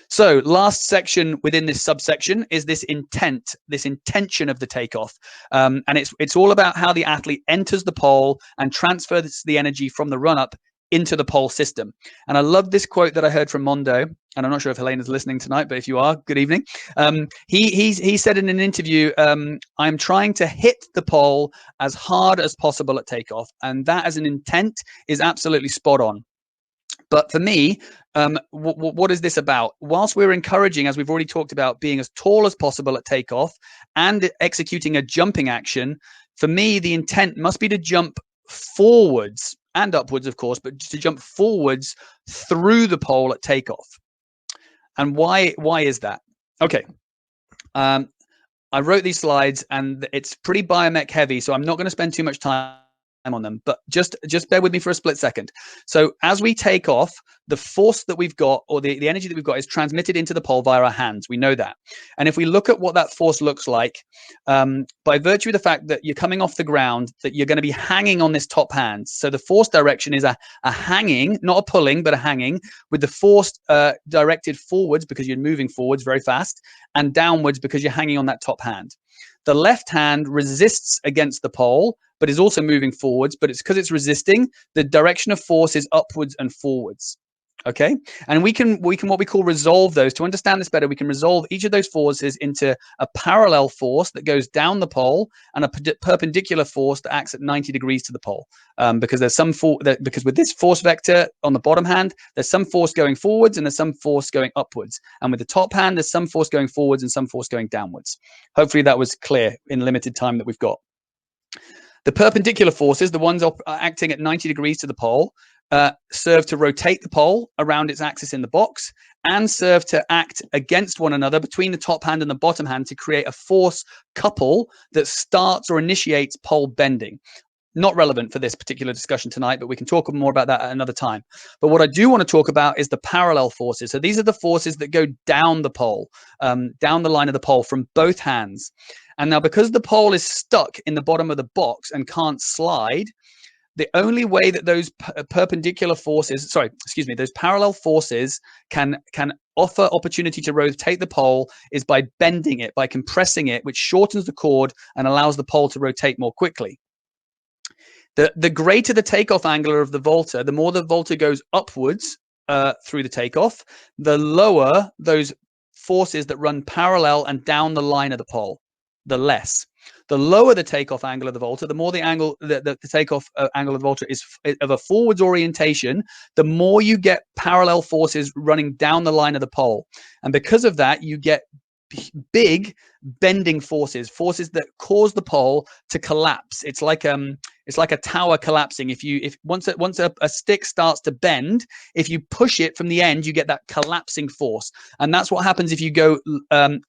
So last section within this subsection is this intention of the takeoff. And it's all about how the athlete enters the pole and transfers the energy from the run up into the pole system. And I love this quote that I heard from Mondo, and I'm not sure if Helena's listening tonight, but if you are, good evening. He said in an interview, I'm trying to hit the pole as hard as possible at takeoff. And that as an intent is absolutely spot on. But for me, what is this about? Whilst we're encouraging, as we've already talked about, being as tall as possible at takeoff and executing a jumping action, for me, the intent must be to jump forwards and upwards, of course, but to jump forwards through the pole at takeoff. And why is that? Okay. I wrote these slides and it's pretty biomech heavy, so I'm not going to spend too much time on them, but just bear with me for a split second. So as we take off, the force that we've got, or the energy that we've got, is transmitted into the pole via our hands. We know that. And if we look at what that force looks like, by virtue of the fact that you're coming off the ground, that you're going to be hanging on this top hand. So the force direction is a hanging, not a pulling, but a hanging, with the force directed forwards because you're moving forwards very fast, and downwards because you're hanging on that top hand. The left hand resists against the pole, but is also moving forwards, but it's because it's resisting, the direction of force is upwards and forwards. Okay, and we can what we call resolve those. To understand this better, we can resolve each of those forces into a parallel force that goes down the pole and a perpendicular force that acts at 90 degrees to the pole. Because there's some because with this force vector on the bottom hand, there's some force going forwards and there's some force going upwards. And with the top hand, there's some force going forwards and some force going downwards. Hopefully that was clear in the limited time that we've got. The perpendicular forces, the ones acting at 90 degrees to the pole, serve to rotate the pole around its axis in the box and serve to act against one another between the top hand and the bottom hand to create a force couple that starts or initiates pole bending. Not relevant for this particular discussion tonight, but we can talk more about that at another time. But what I do want to talk about is the parallel forces. So these are the forces that go down the pole, down the line of the pole from both hands. And now because the pole is stuck in the bottom of the box and can't slide, the only way that those perpendicular forces, those parallel forces can offer opportunity to rotate the pole is by bending it, by compressing it, which shortens the chord and allows the pole to rotate more quickly. The greater the takeoff angle of the vaulter, the more the vaulter goes upwards through the takeoff, the lower those forces that run parallel and down the line of the pole, the less. The lower the takeoff angle of the vaulter, the more the takeoff angle of the vaulter is of a forwards orientation, the more you get parallel forces running down the line of the pole. And because of that, you get big bending forces that cause the pole to collapse. It's like It's like a tower collapsing. If once a stick starts to bend, if you push it from the end, you get that collapsing force, and that's what happens if you go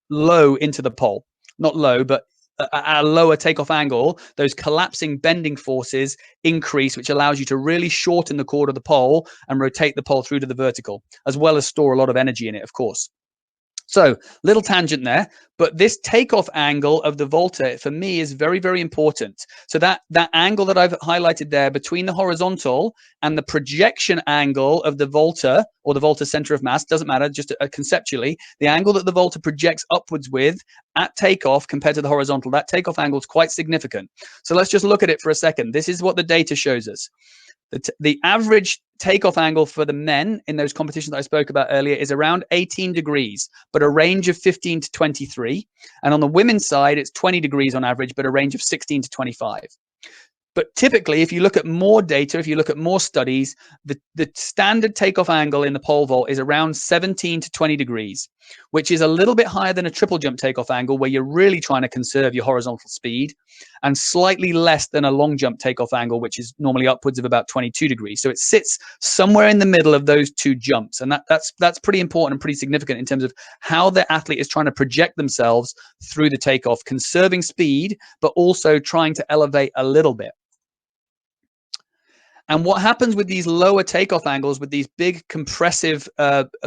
low into the pole. Not low, but at a lower takeoff angle, those collapsing bending forces increase, which allows you to really shorten the chord of the pole and rotate the pole through to the vertical, as well as store a lot of energy in it, of course. So little tangent there, but this takeoff angle of the Volta for me is very, very important. So that angle that I've highlighted there between the horizontal and the projection angle of the Volta, or the Volta center of mass, doesn't matter, just conceptually, the angle that the Volta projects upwards with at takeoff compared to the horizontal, that takeoff angle is quite significant. So let's just look at it for a second. This is what the data shows us. The average takeoff angle for the men in those competitions that I spoke about earlier is around 18 degrees, but a range of 15 to 23. And on the women's side, it's 20 degrees on average, but a range of 16 to 25. But typically, if you look at more data, if you look at more studies, the standard takeoff angle in the pole vault is around 17 to 20 degrees, which is a little bit higher than a triple jump takeoff angle where you're really trying to conserve your horizontal speed, and slightly less than a long jump takeoff angle, which is normally upwards of about 22 degrees. So it sits somewhere in the middle of those two jumps. And that's pretty important and pretty significant in terms of how the athlete is trying to project themselves through the takeoff, conserving speed, but also trying to elevate a little bit. And what happens with these lower takeoff angles, with these big compressive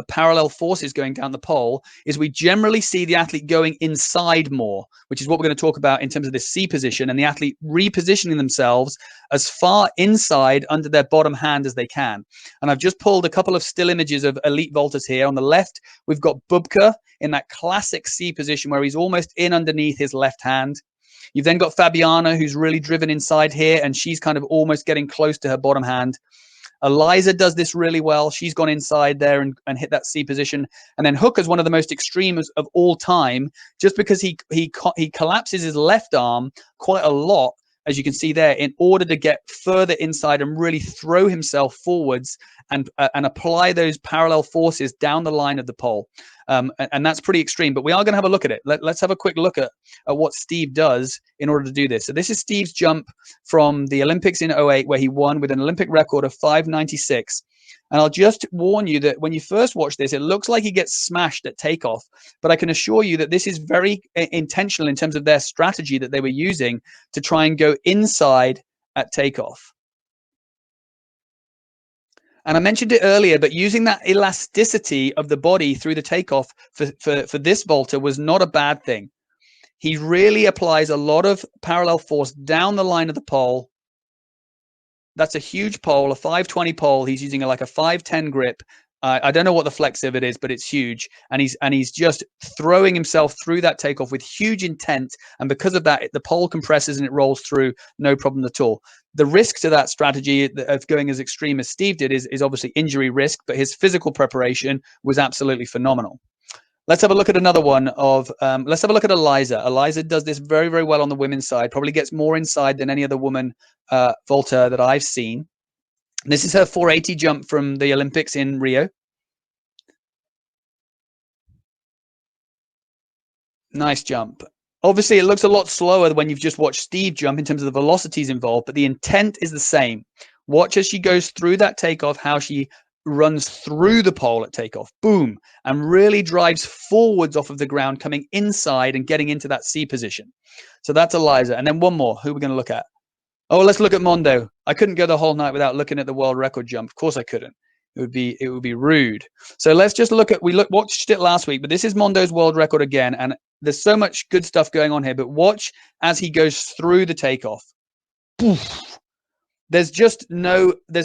parallel forces going down the pole, is we generally see the athlete going inside more, which is what we're going to talk about in terms of this C position, and the athlete repositioning themselves as far inside under their bottom hand as they can. And I've just pulled a couple of still images of elite vaulters here. On the left, we've got Bubka in that classic C position where he's almost in underneath his left hand. You've then got Fabiana, who's really driven inside here, and she's kind of almost getting close to her bottom hand. Eliza does this really well. She's gone inside there and hit that C position. And then Hooker's one of the most extreme of all time, just because he collapses his left arm quite a lot, as you can see there, in order to get further inside and really throw himself forwards and apply those parallel forces down the line of the pole. And that's pretty extreme, but we are going to have a look at it. Let's have a quick look at what Steve does in order to do this. So this is Steve's jump from the Olympics in 2008, where he won with an Olympic record of 5.96. And I'll just warn you that when you first watch this, it looks like he gets smashed at takeoff, but I can assure you that this is very intentional in terms of their strategy that they were using to try and go inside at takeoff. And I mentioned it earlier, but using that elasticity of the body through the takeoff for this vaulter was not a bad thing. He really applies a lot of parallel force down the line of the pole. That's a huge pole, a 520 pole. He's using like a 510 grip. I don't know what the flex of it is, but it's huge. And he's just throwing himself through that takeoff with huge intent. And because of that, the pole compresses and it rolls through, no problem at all. The risk to that strategy of going as extreme as Steve did is obviously injury risk, but his physical preparation was absolutely phenomenal. Let's have a look at another one of, let's have a look at Eliza. Eliza does this very, very well on the women's side, probably gets more inside than any other woman vaulter that I've seen. This is her 480 jump from the Olympics in Rio. Nice jump. Obviously, it looks a lot slower when you've just watched Steve jump in terms of the velocities involved, but the intent is the same. Watch as she goes through that takeoff, how she runs through the pole at takeoff, boom, and really drives forwards off of the ground, coming inside and getting into that C position. So that's Eliza. And then one more. Who are we going to look at? Oh, let's look at Mondo. I couldn't go the whole night without looking at the world record jump. Of course I couldn't. It would be rude. So let's just look at, watched it last week, but this is Mondo's world record again. And there's so much good stuff going on here, but watch as he goes through the takeoff. Poof. There's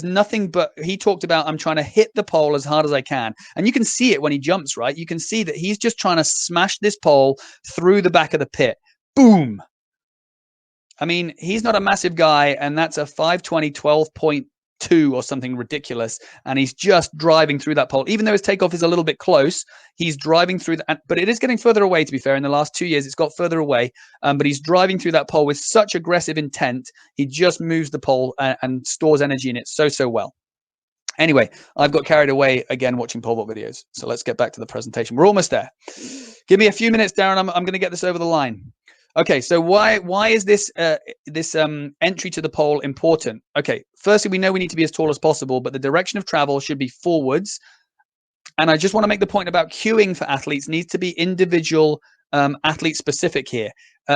nothing but, he talked about, I'm trying to hit the pole as hard as I can. And you can see it when he jumps, right? You can see that he's just trying to smash this pole through the back of the pit. Boom. I mean, he's not a massive guy, and that's a 520 12.2 or something ridiculous, and he's just driving through that pole. Even though his takeoff is a little bit close, he's driving through that, but it is getting further away, to be fair. In the last 2 years, it's got further away, but he's driving through that pole with such aggressive intent. He just moves the pole and stores energy in it so well. Anyway, I've got carried away again watching pole vault videos, so let's get back to the presentation. We're almost there. Give me a few minutes, Darren. I'm going to get this over the line. Okay, so why is this entry to the pole important? Okay, firstly, we know we need to be as tall as possible, but the direction of travel should be forwards. And I just want to make the point about cueing for athletes needs to be individual athlete specific here.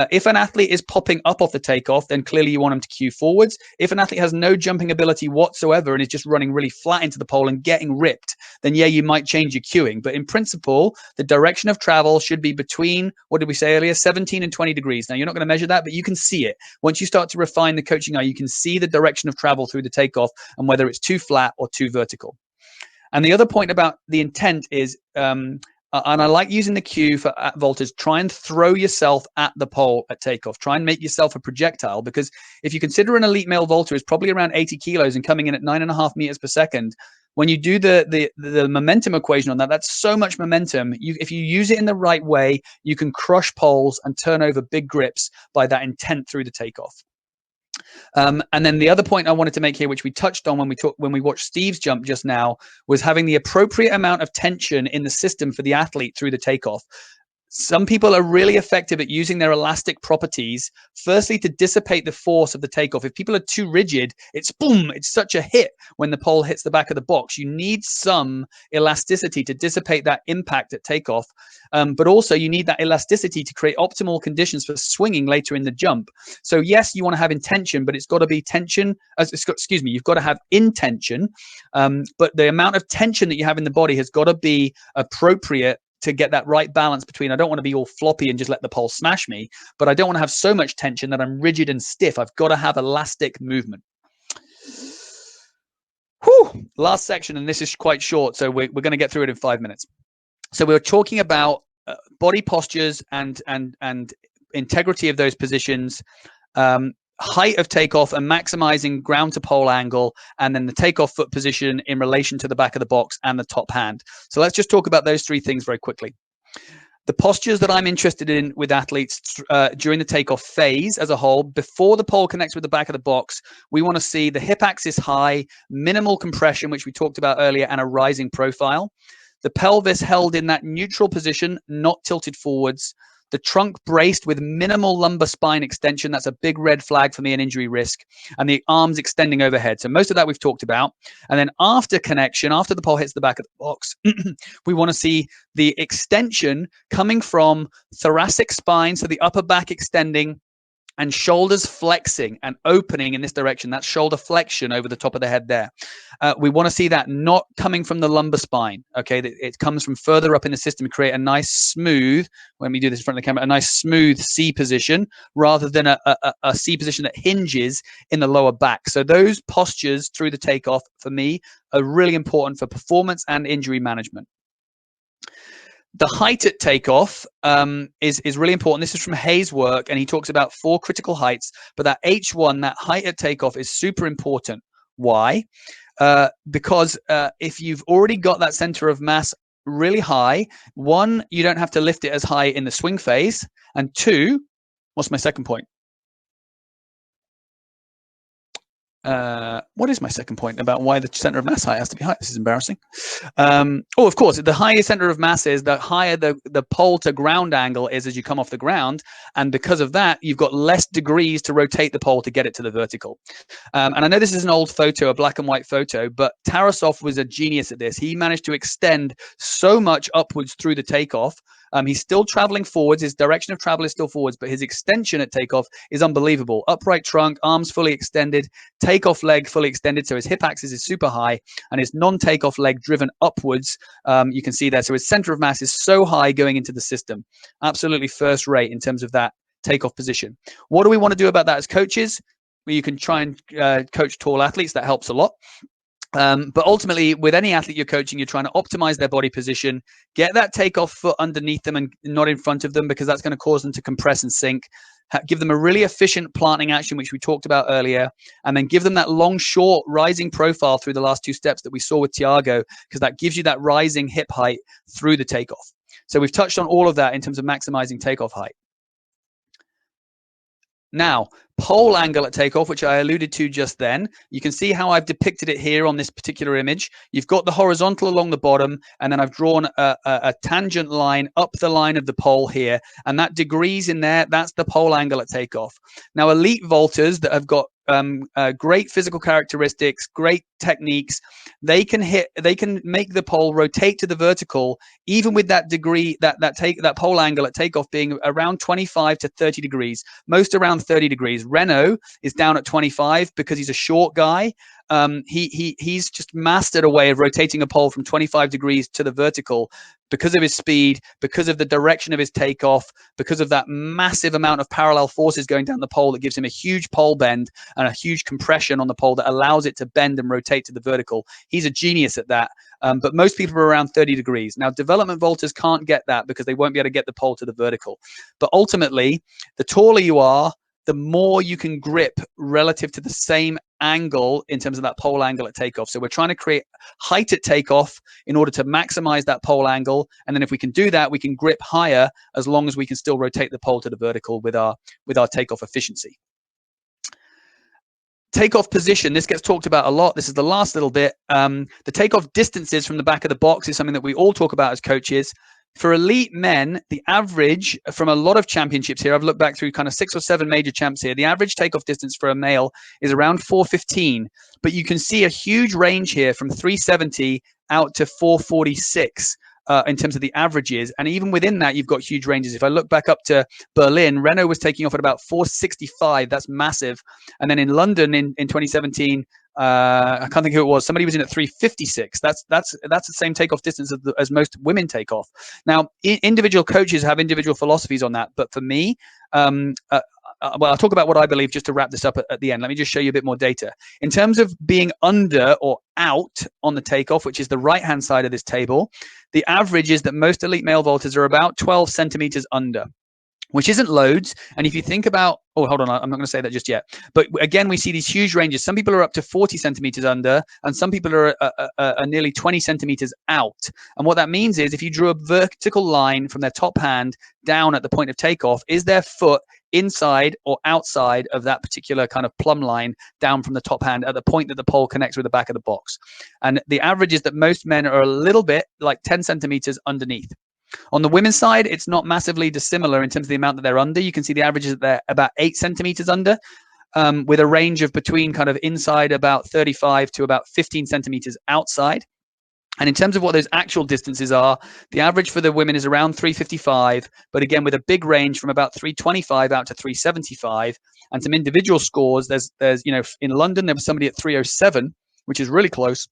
If an athlete is popping up off the takeoff, then clearly you want them to cue forwards. If an athlete has no jumping ability whatsoever and is just running really flat into the pole and getting ripped, then yeah, you might change your cueing. But in principle, the direction of travel should be between, what did we say earlier, 17 and 20 degrees. Now, you're not going to measure that, but you can see it. Once you start to refine the coaching eye, you can see the direction of travel through the takeoff and whether it's too flat or too vertical. And the other point about the intent is, and I like using the cue for vaulters, try and throw yourself at the pole at takeoff. Try and make yourself a projectile, because if you consider an elite male vaulter is probably around 80 kilos and coming in at 9.5 meters per second, when you do the momentum equation on that, that's so much momentum. If you use it in the right way, you can crush poles and turn over big grips by that intent through the takeoff. And then the other point I wanted to make here, which we touched on when we watched Steve's jump just now, was having the appropriate amount of tension in the system for the athlete through the takeoff. Some people are really effective at using their elastic properties, firstly, to dissipate the force of the takeoff. If people are too rigid, it's boom, it's such a hit when the pole hits the back of the box. You need some elasticity to dissipate that impact at takeoff. But also you need that elasticity to create optimal conditions for swinging later in the jump. So yes, you want to have intention, but it's got to be tension. You've got to have intention. But the amount of tension that you have in the body has got to be appropriate to get that right balance between, I don't want to be all floppy and just let the pole smash me, but I don't want to have so much tension that I'm rigid and stiff. I've got to have elastic movement. Whew. Last section, and this is quite short, so we're going to get through it in 5 minutes. So we're talking about body postures and integrity of those positions, height of takeoff and maximizing ground to pole angle, and then the takeoff foot position in relation to the back of the box and the top hand. So let's just talk about those three things very quickly. The postures that I'm interested in with athletes during the takeoff phase as a whole, before the pole connects with the back of the box, we want to see the hip axis high, minimal compression, which we talked about earlier, and a rising profile. The pelvis held in that neutral position, not tilted forwards. The trunk braced with minimal lumbar spine extension. That's a big red flag for me, an injury risk. And the arms extending overhead. So most of that we've talked about. And then after connection, after the pole hits the back of the box, we want to see the extension coming from thoracic spine, so the upper back extending, and shoulders flexing and opening in this direction. That's shoulder flexion over the top of the head there. We want to see that not coming from the lumbar spine. Okay, it comes from further up in the system to create a nice smooth, when we do this in front of the camera, a nice smooth C position rather than a C position that hinges in the lower back. So those postures through the takeoff for me are really important for performance and injury management. The height at takeoff is really important. This is from Hayes' work, and he talks about 4 critical heights. But that H1, that height at takeoff, is super important. Why? Because if you've already got that center of mass really high, 1, you don't have to lift it as high in the swing phase. And 2, what's my second point? What is my second point about why the center of mass height has to be high? This is embarrassing. Of course, the higher center of mass is, the higher the pole to ground angle is as you come off the ground. And because of that, you've got less degrees to rotate the pole to get it to the vertical. And I know this is an old photo, a black and white photo, but Tarasov was a genius at this. He managed to extend so much upwards through the takeoff. He's still traveling forwards. His direction of travel is still forwards, but his extension at takeoff is unbelievable. Upright trunk, arms fully extended, takeoff leg fully extended. So his hip axis is super high, and his non-takeoff leg driven upwards. You can see there. So his center of mass is so high going into the system. Absolutely first rate in terms of that takeoff position. What do we want to do about that as coaches? Well, you can try and coach tall athletes. That helps a lot. But ultimately, with any athlete you're coaching, you're trying to optimize their body position, get that takeoff foot underneath them and not in front of them, because that's going to cause them to compress and sink. Give them a really efficient planting action, which we talked about earlier, and then give them that long, short, rising profile through the last 2 steps that we saw with Tiago, because that gives you that rising hip height through the takeoff. So we've touched on all of that in terms of maximizing takeoff height. Now, pole angle at takeoff, which I alluded to just then, you can see how I've depicted it here on this particular image. You've got the horizontal along the bottom, and then I've drawn a tangent line up the line of the pole here, and that degrees in there, that's the pole angle at takeoff. Now, elite vaulters that have got great physical characteristics, great techniques, they can make the pole rotate to the vertical, even with that degree, that pole angle at takeoff being around 25 to 30 degrees, most around 30 degrees. Renault is down at 25 because he's a short guy. He's just mastered a way of rotating a pole from 25 degrees to the vertical because of his speed, because of the direction of his takeoff, because of that massive amount of parallel forces going down the pole that gives him a huge pole bend and a huge compression on the pole that allows it to bend and rotate to the vertical. He's a genius at that. But most people are around 30 degrees. Now, development vaulters can't get that because they won't be able to get the pole to the vertical. But ultimately, the taller you are, the more you can grip relative to the same angle in terms of that pole angle at takeoff. So we're trying to create height at takeoff in order to maximize that pole angle. And then if we can do that, we can grip higher as long as we can still rotate the pole to the vertical with our takeoff efficiency. Takeoff position, this gets talked about a lot. This is the last little bit. The takeoff distances from the back of the box is something that we all talk about as coaches. For elite men, the average from a lot of championships here, I've looked back through kind of 6 or 7 major champs here, the average takeoff distance for a male is around 415. But you can see a huge range here from 370 out to 446 in terms of the averages. And even within that, you've got huge ranges. If I look back up to Berlin, Renault was taking off at about 465. That's massive. And then in London in 2017, I can't think who it was. Somebody was in at 356. That's the same takeoff distance as most women take off. Now, individual coaches have individual philosophies on that, but for me, well, I'll talk about what I believe just to wrap this up at the end. Let me just show you a bit more data. In terms of being under or out on the takeoff, which is the right-hand side of this table, the average is that most elite male vaulters are about 12 centimeters under, which isn't loads. And if you think about, oh, hold on, I'm not going to say that just yet. But again, we see these huge ranges. Some people are up to 40 centimeters under, and some people are nearly 20 centimeters out. And what that means is if you drew a vertical line from their top hand down at the point of takeoff, is their foot inside or outside of that particular kind of plumb line down from the top hand at the point that the pole connects with the back of the box? And the average is that most men are a little bit like 10 centimeters underneath. On the women's side, it's not massively dissimilar in terms of the amount that they're under. You can see the average is that they're about 8 centimeters under, with a range of between kind of inside about 35 to about 15 centimeters outside. And in terms of what those actual distances are, the average for the women is around 355, but again, with a big range from about 325 out to 375. And some individual scores, there's in London, there was somebody at 307, which is really close.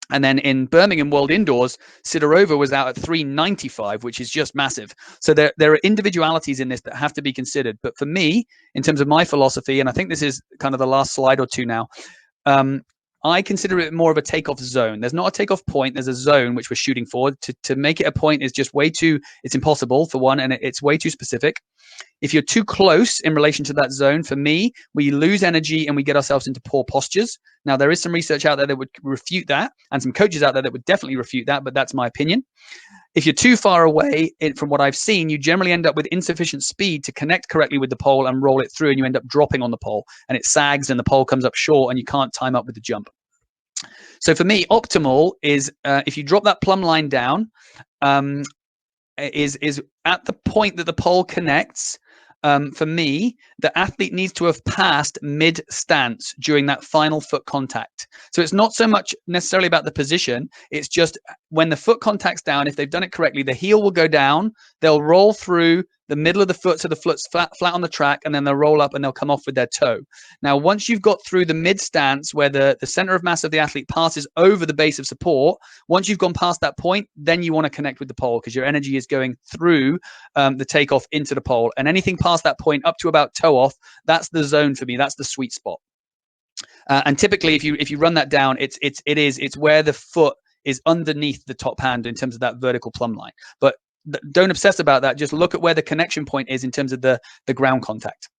And then in Birmingham World Indoors, Sidorova was out at 395, which is just massive. So there are individualities in this that have to be considered. But for me, in terms of my philosophy, and I think this is kind of the last slide or two now, I consider it more of a takeoff zone. There's not a takeoff point. There's a zone which we're shooting for. To make it a point is just way too, it's impossible for one, and it's way too specific. If you're too close in relation to that zone, for me, we lose energy and we get ourselves into poor postures. Now, there is some research out there that would refute that, and some coaches out there that would definitely refute that, but that's my opinion. If you're too far away, from what I've seen, you generally end up with insufficient speed to connect correctly with the pole and roll it through, and you end up dropping on the pole, and it sags and the pole comes up short and you can't time up with the jump. So for me, optimal is if you drop that plumb line down, is at the point that the pole connects. For me, the athlete needs to have passed mid-stance during that final foot contact. So it's not so much necessarily about the position. It's just when the foot contact's down, if they've done it correctly, the heel will go down. They'll roll through the middle of the foot so the foot's flat on the track, and then they'll roll up and they'll come off with their toe. Now, once you've got through the mid-stance where the center of mass of the athlete passes over the base of support, once you've gone past that point, then you want to connect with the pole because your energy is going through the takeoff into the pole. And anything past that point up to about toe off, that's the zone for me. That's the sweet spot. And typically, if you run that down, it's where the foot is underneath the top hand in terms of that vertical plumb line. But don't obsess about that. Just look at where the connection point is in terms of the ground contact.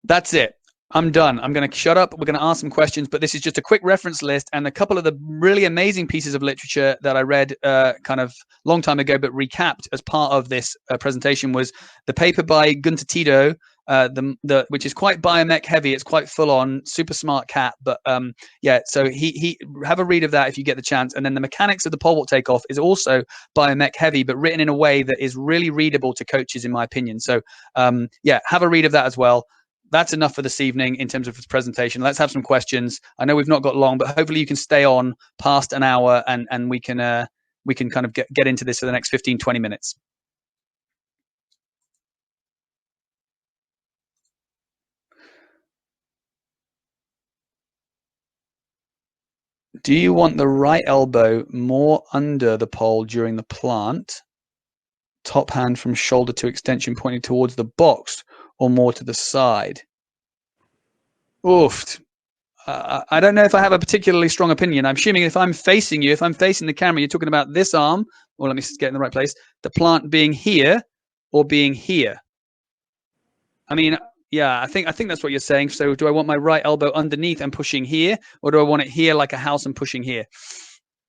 That's it. I'm done. I'm going to shut up. We're going to ask some questions, but this is just a quick reference list and a couple of the really amazing pieces of literature that I read kind of long time ago, but recapped as part of this presentation was the paper by Gunter Tito, which is quite biomech heavy. It's quite full on, super smart cat. But yeah, so he have a read of that if you get the chance. And then the mechanics of the pole vault takeoff is also biomech heavy, but written in a way that is really readable to coaches, in my opinion. So yeah, have a read of that as well. That's enough for this evening in terms of this presentation. Let's have some questions. I know we've not got long, but hopefully you can stay on past an hour and we can kind of get into this for the next 15, 20 minutes. Do you want the right elbow more under the pole during the plant, top hand from shoulder to extension pointing towards the box, or more to the side? Oof. I don't know if I have a particularly strong opinion. I'm assuming if I'm facing you, if I'm facing the camera, you're talking about this arm, or let me get in the right place, the plant being here or being here. I mean, yeah, I think that's what you're saying. So do I want my right elbow underneath and pushing here, or do I want it here like a house and pushing here?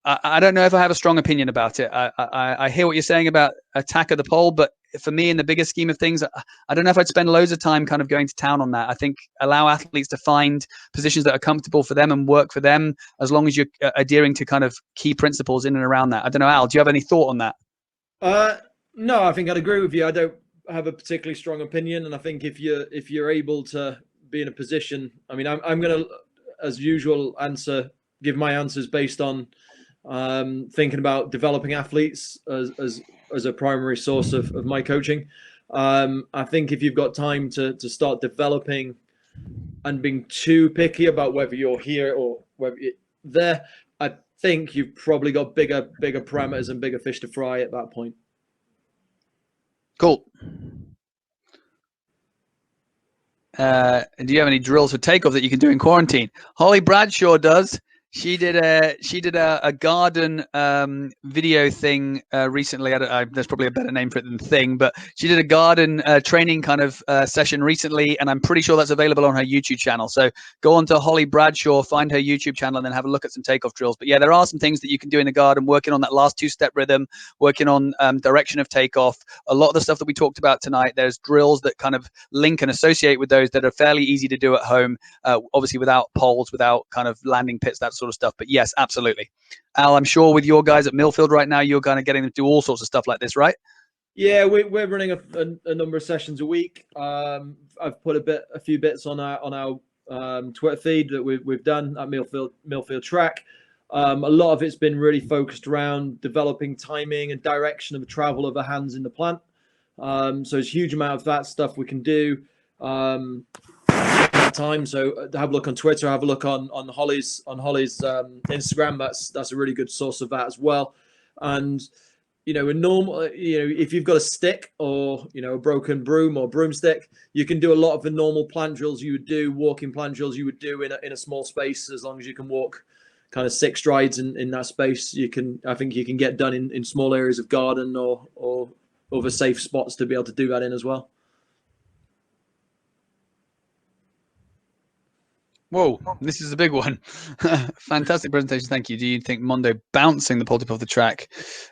I don't know if I have a strong opinion about it. I hear what you're saying about attack of the pole, but for me, in the bigger scheme of things, I don't know if I'd spend loads of time kind of going to town on that. I think allow athletes to find positions that are comfortable for them and work for them, as long as you're adhering to kind of key principles in and around that. I don't know, Al, do you have any thought on that? No, I think I'd agree with you. I don't have a particularly strong opinion, and I think if you're able to be in a position, I mean, I'm going to, as usual, give my answers based on thinking about developing athletes as a primary source of my coaching. I think if you've got time to start developing and being too picky about whether you're here or whether you're there, I think you've probably got bigger parameters and bigger fish to fry at that point. Cool. Do you have any drills for takeoff that you can do in quarantine? Holly Bradshaw does. She did a garden video thing recently. There's probably a better name for it than thing, but she did a garden training kind of session recently, and I'm pretty sure that's available on her YouTube channel. So go on to Holly Bradshaw, find her YouTube channel, and then have a look at some takeoff drills. But yeah, there are some things that you can do in the garden, working on that last two-step rhythm, working on direction of takeoff. A lot of the stuff that we talked about tonight, there's drills that kind of link and associate with those that are fairly easy to do at home, obviously without poles, without kind of landing pits, that sort of stuff. But yes, absolutely. Al, I'm sure with your guys at Millfield right now, you're kind of getting them to do all sorts of stuff like this, right? Yeah, we're running a number of sessions a week. I've put a few bits on our Twitter feed that we've done at Millfield Track. A lot of it's been really focused around developing timing and direction of the travel of the hands in the plant. So there's a huge amount of that stuff we can do. Time, so have a look on Twitter, have a look on Holly's Instagram. That's a really good source of that as well. And if you've got a stick or a broken broom or broomstick, you can do a lot of the normal plant drills you would do, walking plant drills you would do in a small space. As long as you can walk kind of 6 strides in that space, I think you can get done in small areas of garden or other safe spots to be able to do that in as well. Whoa, this is a big one. Fantastic presentation. Thank you. Do you think Mondo bouncing the pole tip off the track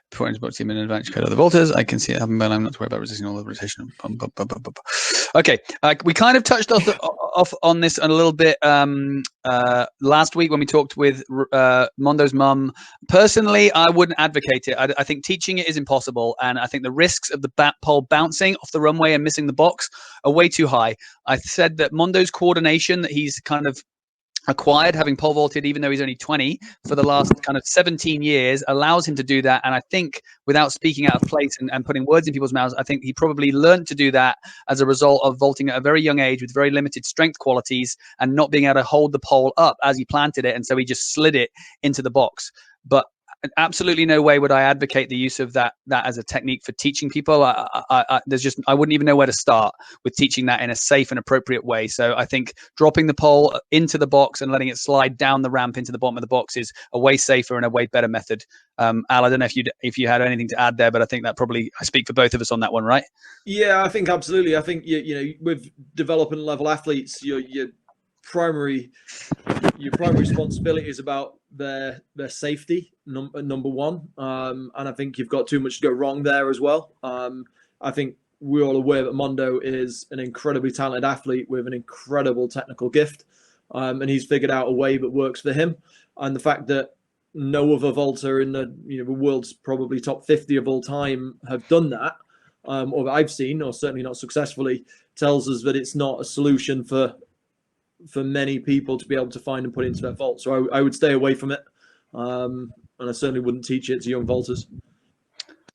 before his team in an advantage code of the vaulters? I can see it happen, but I'm not worried about resisting all the rotation. Okay, we kind of touched off on this a little bit last week when we talked with Mondo's mum. Personally, I wouldn't advocate it. I think teaching it is impossible, and I think the risks of the pole bouncing off the runway and missing the box are way too high. I said that Mondo's coordination that he's kind of acquired, having pole vaulted even though he's only 20 for the last kind of 17 years, allows him to do that. And I think, without speaking out of place and putting words in people's mouths, I think he probably learned to do that as a result of vaulting at a very young age with very limited strength qualities and not being able to hold the pole up as he planted it, and so he just slid it into the box. But absolutely no way would I advocate the use of that as a technique for teaching people. I wouldn't even know where to start with teaching that in a safe and appropriate way. So I think dropping the pole into the box and letting it slide down the ramp into the bottom of the box is a way safer and a way better method. Al, I don't know if you had anything to add there, but I think that probably I speak for both of us on that one, right? Yeah, I think absolutely. I think with development level athletes, primary responsibility is about their safety, number one. And I think you've got too much to go wrong there as well. I think we're all aware that Mondo is an incredibly talented athlete with an incredible technical gift. And he's figured out a way that works for him. And the fact that no other vaulter in the world's probably top 50 of all time have done that, or that I've seen, or certainly not successfully, tells us that it's not a solution for many people to be able to find and put into their vault. So I would stay away from it, and I certainly wouldn't teach it to young vaulters.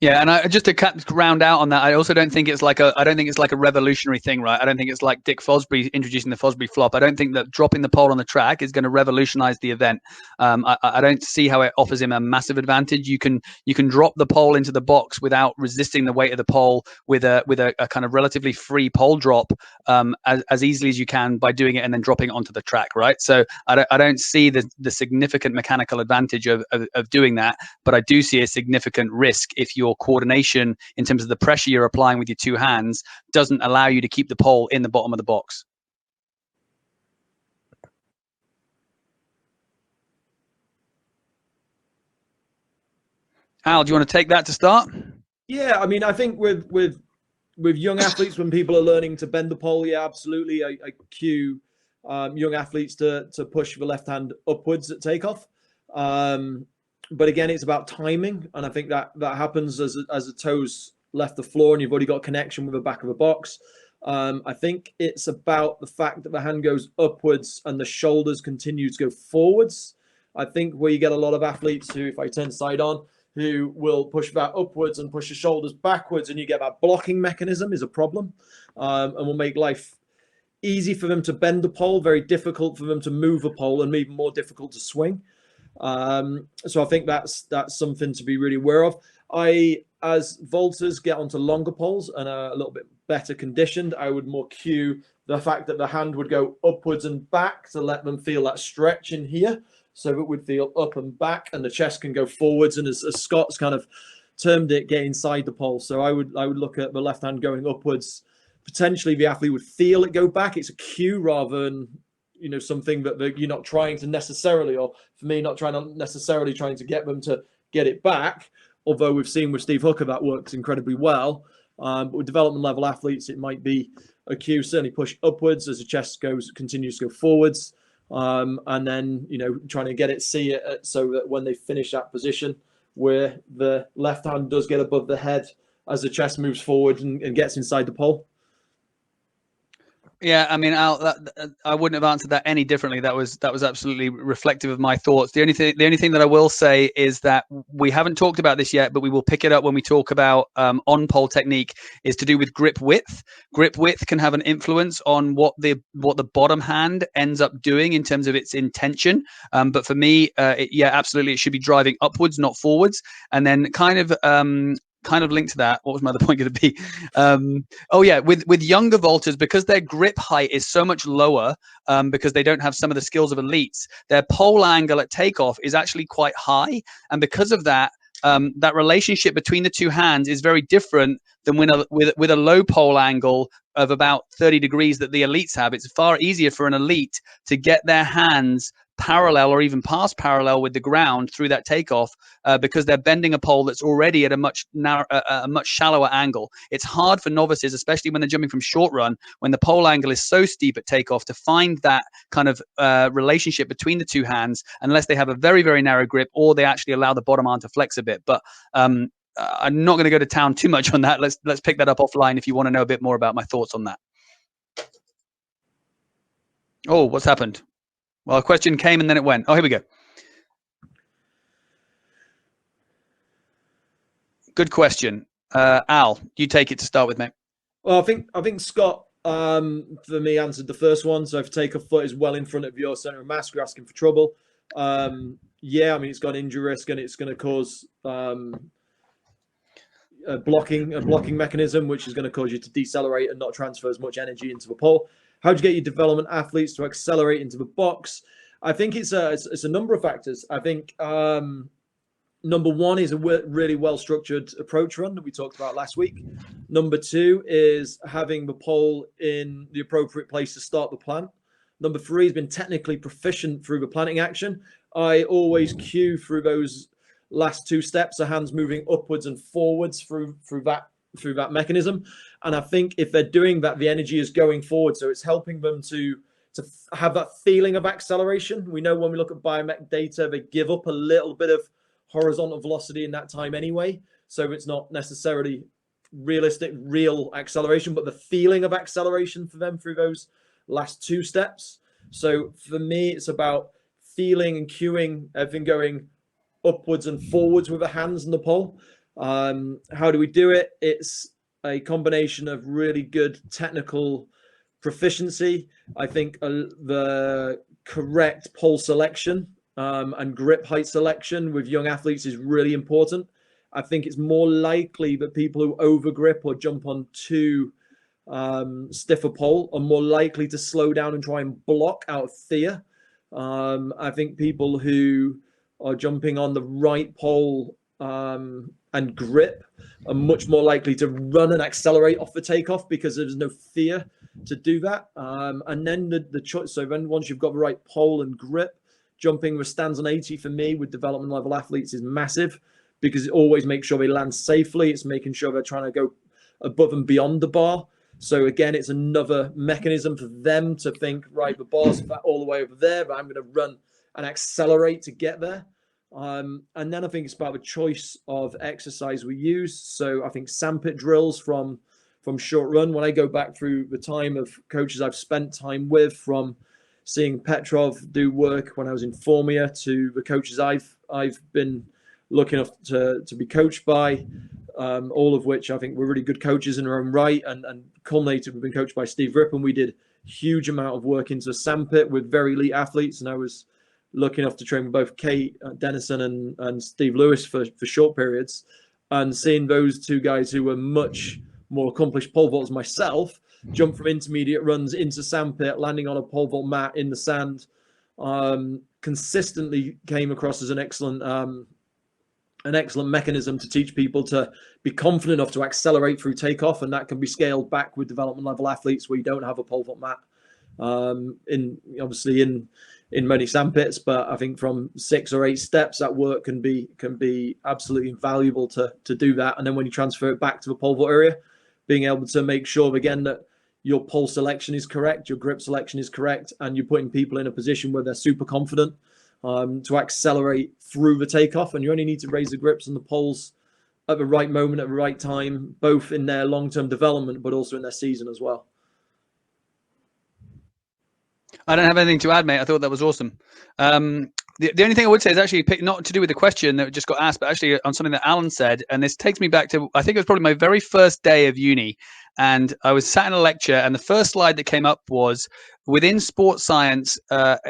Yeah, and just to round out on that, I also don't think it's like a revolutionary thing, right? I don't think it's like Dick Fosbury introducing the Fosbury flop. I don't think that dropping the pole on the track is going to revolutionize the event. I don't see how it offers him a massive advantage. You can drop the pole into the box without resisting the weight of the pole with a kind of relatively free pole drop as easily as you can by doing it and then dropping it onto the track, right? So I don't see the significant mechanical advantage of doing that, but I do see a significant risk if your coordination in terms of the pressure you're applying with your two hands doesn't allow you to keep the pole in the bottom of the box. Al, do you want to take that to start? Yeah, I mean, I think with young athletes, when people are learning to bend the pole, yeah, absolutely, I cue young athletes to push the left hand upwards at takeoff. But again, it's about timing, and I think that happens as the toes left the floor and you've already got a connection with the back of the box. I think it's about the fact that the hand goes upwards and the shoulders continue to go forwards. I think where you get a lot of athletes who, if I turn side on, who will push that upwards and push the shoulders backwards, and you get that blocking mechanism is a problem, and will make life easy for them to bend the pole, very difficult for them to move a pole, and even more difficult to swing. So I think that's something to be really aware of. As vaulters get onto longer poles and are a little bit better conditioned, I would more cue the fact that the hand would go upwards and back to let them feel that stretch in here. So it would feel up and back, and the chest can go forwards. And as Scott's kind of termed it, get inside the pole. So I would look at the left hand going upwards. Potentially the athlete would feel it go back. It's a cue rather than something that you're not trying to necessarily, or for me, not trying to get them to get it back. Although we've seen with Steve Hooker that works incredibly well. But with development level athletes, it might be a cue, certainly push upwards as the chest continues to go forwards. And then, trying to see it so that when they finish that position where the left hand does get above the head as the chest moves forward and gets inside the pole. Yeah, I mean, Al, I wouldn't have answered that any differently. That was absolutely reflective of my thoughts. The only thing that I will say is that we haven't talked about this yet, but we will pick it up when we talk about on pole technique, is to do with grip width. Grip width can have an influence on what the bottom hand ends up doing in terms of its intention. But for me, absolutely, it should be driving upwards, not forwards, and then kind of linked to that, what was my other point going to be? With younger vaulters, because their grip height is so much lower, because they don't have some of the skills of elites, their pole angle at takeoff is actually quite high, and because of that, that relationship between the two hands is very different than with a low pole angle of about 30 degrees that the elites have. It's far easier for an elite to get their hands parallel or even past parallel with the ground through that takeoff, because they're bending a pole that's already at a much shallower angle. It's hard for novices, especially when they're jumping from short run, when the pole angle is so steep at takeoff, to find that kind of relationship between the two hands, unless they have a very, very narrow grip or they actually allow the bottom arm to flex a bit. But I'm not going to go to town too much on that. Let's pick that up offline if you want to know a bit more about my thoughts on that. Oh, what's happened? Well, a question came and then it went. Oh, here we go. Good question. Al, you take it to start with, mate. Well, I think Scott, for me, answered the first one. So if takeoff foot is well in front of your center of mass, you're asking for trouble. It's got injury risk and it's going to cause a blocking mechanism, which is going to cause you to decelerate and not transfer as much energy into the pole. How do you get your development athletes to accelerate into the box? I think it's a number of factors. I think number one is a really well-structured approach run that we talked about last week. Number two is having the pole in the appropriate place to start the plant. Number 3 has been technically proficient through the planting action. I always cue through those last 2 steps, the hands moving upwards and forwards through that mechanism. And I think if they're doing that, the energy is going forward. So it's helping them to have that feeling of acceleration. We know when we look at biomech data, they give up a little bit of horizontal velocity in that time anyway. So it's not necessarily real acceleration, but the feeling of acceleration for them through those last 2 steps. So for me, it's about feeling and cueing everything going upwards and forwards with the hands and the pole. How do we do it? It's a combination of really good technical proficiency. I think the correct pole selection and grip height selection with young athletes is really important. I think it's more likely that people who overgrip or jump on too stiffer pole are more likely to slow down and try and block out of fear. I think people who are jumping on the right pole and grip are much more likely to run and accelerate off the takeoff because there's no fear to do that. And then the choice. So then once you've got the right pole and grip, jumping with stands on 80 for me with development level athletes is massive because it always makes sure they land safely. It's making sure they're trying to go above and beyond the bar. So again, it's another mechanism for them to think, right, the bar's all the way over there, but I'm going to run and accelerate to get there. And then I think it's about the choice of exercise we use. So I think sandpit drills from short run, when I go back through the time of coaches I've spent time with, from seeing Petrov do work when I was in Formia to the coaches I've been lucky enough to be coached by, all of which I think were really good coaches in their own right, and culminated with being coached by Steve Rippon. We did a huge amount of work into a sandpit with very elite athletes, and I was lucky enough to train with both Kate Dennison and Steve Lewis for short periods, and seeing those 2 guys who were much more accomplished pole vaulters myself jump from intermediate runs into sandpit, landing on a pole vault mat in the sand, consistently came across as an excellent mechanism to teach people to be confident enough to accelerate through takeoff, and that can be scaled back with development level athletes where you don't have a pole vault mat in many sandpits. But I think from 6 or 8 steps, that work can be absolutely invaluable to do that. And then when you transfer it back to the pole vault area, being able to make sure again that your pole selection is correct, your grip selection is correct, and you're putting people in a position where they're super confident to accelerate through the takeoff. And you only need to raise the grips and the poles at the right moment, at the right time, both in their long-term development, but also in their season as well. I don't have anything to add, mate. I thought that was awesome. The only thing I would say is actually not to do with the question that just got asked, but actually on something that Alan said. And this takes me back to, I think it was probably my very first day of uni. And I was sat in a lecture, and the first slide that came up was, within sports science,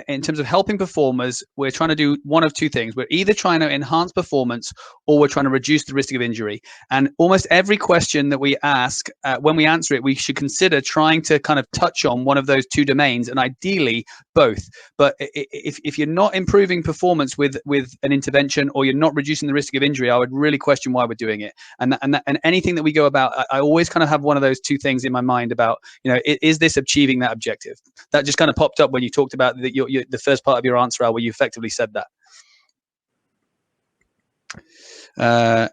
in terms of helping performers, we're trying to do one of 2 things. We're either trying to enhance performance or we're trying to reduce the risk of injury. And almost every question that we ask, when we answer it, we should consider trying to kind of touch on one of those 2 domains, and ideally both. But if you're not improving performance with an intervention, or you're not reducing the risk of injury, I would really question why we're doing it. And anything that we go about, I always kind of have one of those 2 things in my mind about, is this achieving that objective? That just kind of popped up when you talked about the first part of your answer, Al, where you effectively said that.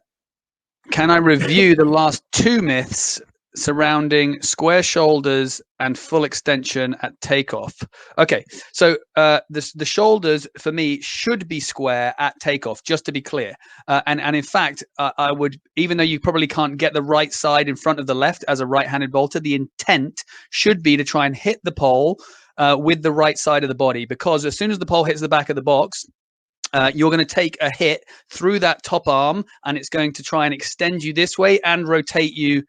Can I review the last 2 myths surrounding square shoulders and full extension at takeoff? Okay, so the shoulders for me should be square at takeoff, just to be clear. And in fact, I would, even though you probably can't get the right side in front of the left as a right-handed vaulter, the intent should be to try and hit the pole with the right side of the body, because as soon as the pole hits the back of the box, you're going to take a hit through that top arm, and it's going to try and extend you this way and rotate you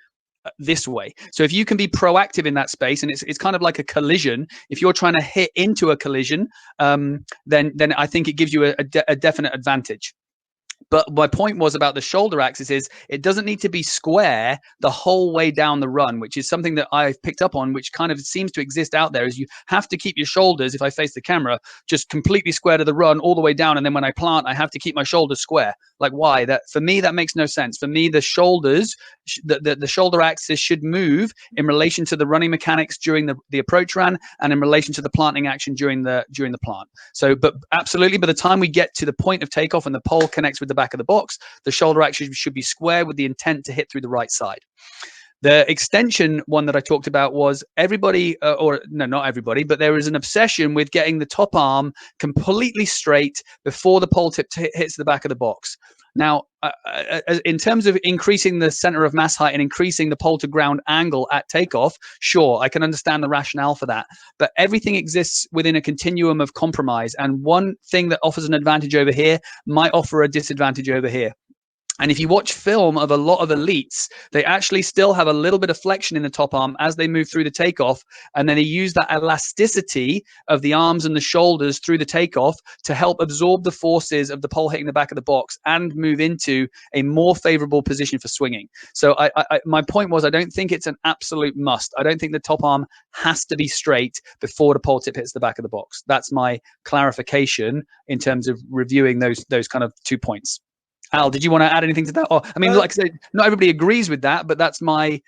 this way. So if you can be proactive in that space, and it's kind of like a collision, if you're trying to hit into a collision, then I think it gives you a definite advantage. But my point was about the shoulder axis is it doesn't need to be square the whole way down the run, which is something that I've picked up on, which kind of seems to exist out there, is you have to keep your shoulders, if I face the camera, just completely square to the run all the way down. And then when I plant, I have to keep my shoulders square. Like, why? That, for me, that makes no sense. For me, the shoulders, the shoulder axis should move in relation to the running mechanics during the approach run, and in relation to the planting action during the plant. So, but absolutely, by the time we get to the point of takeoff and the pole connects with the back of the box, the shoulder axis should be square with the intent to hit through the right side. The extension one that I talked about was everybody, or no, not everybody, but there is an obsession with getting the top arm completely straight before the pole tip hits the back of the box. Now, in terms of increasing the center of mass height and increasing the pole to ground angle at takeoff, sure, I can understand the rationale for that. But everything exists within a continuum of compromise. And one thing that offers an advantage over here might offer a disadvantage over here. And if you watch film of a lot of elites, they actually still have a little bit of flexion in the top arm as they move through the takeoff. And then they use that elasticity of the arms and the shoulders through the takeoff to help absorb the forces of the pole hitting the back of the box and move into a more favorable position for swinging. So my point was, I don't think it's an absolute must. I don't think the top arm has to be straight before the pole tip hits the back of the box. That's my clarification in terms of reviewing those kind of 2 points. Al, did you want to add anything to that? Or, I mean, like I said, not everybody agrees with that, but that's my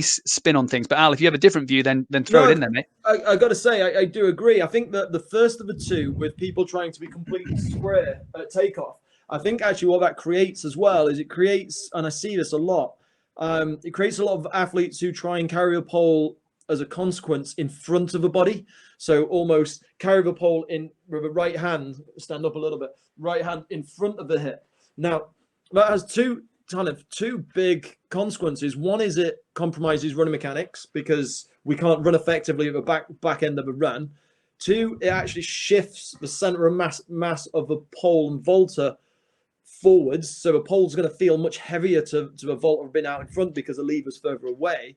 spin on things. But Al, if you have a different view, then throw it in there, mate. I got to say, I do agree. I think that the first of the two, with people trying to be completely square at takeoff, I think actually what that creates as well is it creates, and I see this a lot, it creates a lot of athletes who try and carry a pole as a consequence in front of a body. So almost carry the pole in with a right hand, stand up a little bit, right hand in front of the hip. Now, that has two big consequences. One is it compromises running mechanics because we can't run effectively at the back end of a run. Two, it actually shifts the center of mass of the pole and vaulter forwards. So the pole's going to feel much heavier to a vaulter being out in front because the lever's further away.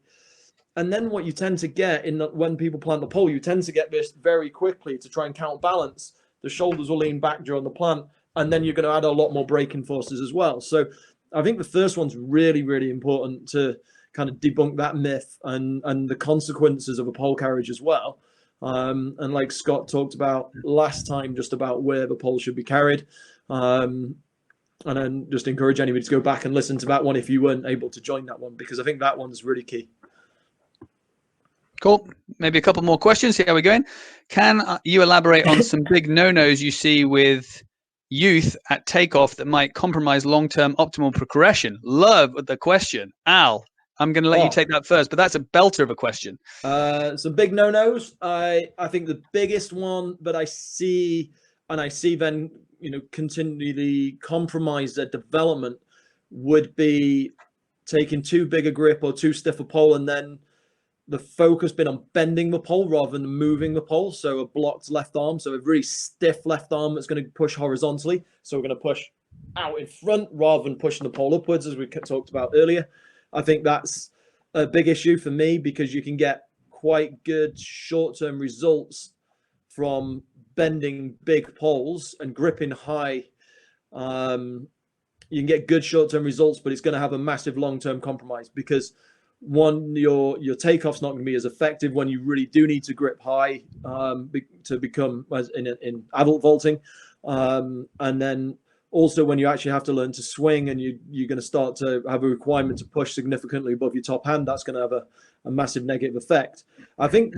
And then what you tend to get when people plant the pole, you tend to get this very quickly to try and counterbalance. The shoulders will lean back during the plant. And then you're going to add a lot more braking forces as well. So I think the first one's really, really important to kind of debunk that myth and the consequences of a pole carriage as well. And like Scott talked about last time, just about where the pole should be carried. And then just encourage anybody to go back and listen to that one if you weren't able to join that one, because I think that one's really key. Cool. Maybe a couple more questions. See how we're going. Can you elaborate on some big no-nos you see with youth at takeoff that might compromise long-term optimal progression? Love the question. Al, I'm going to let you take that first, but that's a belter of a question. Some big no-nos. I think the biggest one that I see then, continually compromise their development would be taking too big a grip or too stiff a pole, and then the focus been on bending the pole rather than moving the pole. So a blocked left arm, so a really stiff left arm that's going to push horizontally. So we're going to push out in front rather than pushing the pole upwards, as we talked about earlier. I think that's a big issue for me because you can get quite good short-term results from bending big poles and gripping high. You can get good short-term results, but it's going to have a massive long-term compromise because one, your takeoff's not going to be as effective when you really do need to grip high to become as in adult vaulting, and then also when you actually have to learn to swing and you're going to start to have a requirement to push significantly above your top hand, that's going to have a massive negative effect. I think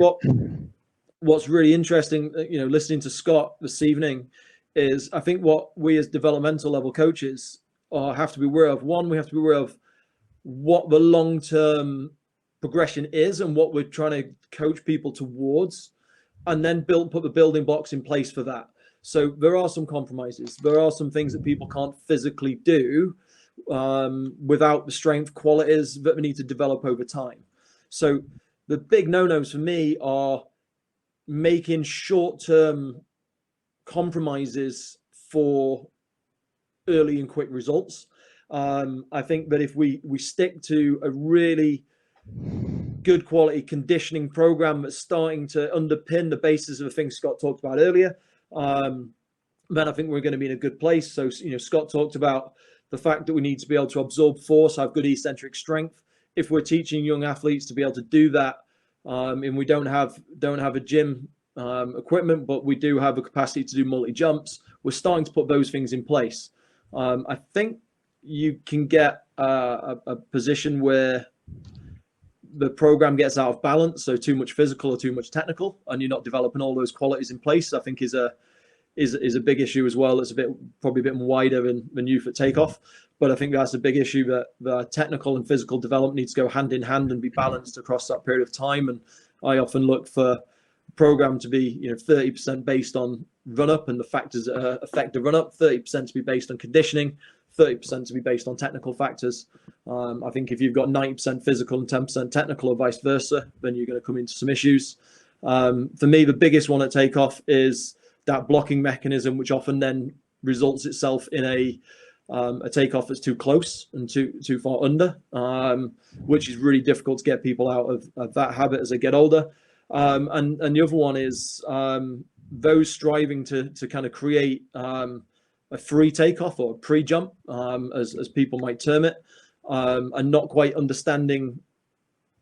what's really interesting, listening to Scott this evening, is I think what we as developmental level coaches have to be aware of. One, we have to be aware of what the long-term progression is and what we're trying to coach people towards, and then put the building blocks in place for that. So there are some compromises. There are some things that people can't physically do without the strength qualities that we need to develop over time. So the big no-nos for me are making short-term compromises for early and quick results. I think that if we stick to a really good quality conditioning program that's starting to underpin the basis of the things Scott talked about earlier, then I think we're going to be in a good place. So, Scott talked about the fact that we need to be able to absorb force, have good eccentric strength. If we're teaching young athletes to be able to do that, and we don't have a gym equipment, but we do have a capacity to do multi jumps, we're starting to put those things in place. I think you can get a position where the program gets out of balance, so too much physical or too much technical, and you're not developing all those qualities in place. I think is a big issue as well. It's probably a bit wider than youth at takeoff, but I think that's a big issue, that the technical and physical development needs to go hand in hand and be balanced across that period of time. And I often look for a program to be 30% based on run up and the factors that affect the run up, 30% to be based on conditioning, 30% to be based on technical factors. I think if you've got 90% physical and 10% technical, or vice versa, then you're going to come into some issues. For me, the biggest one at takeoff is that blocking mechanism, which often then results itself in a takeoff that's too close and too far under, which is really difficult to get people out of that habit as they get older. And the other one is those striving to kind of create a free takeoff or a pre-jump, as people might term it, and not quite understanding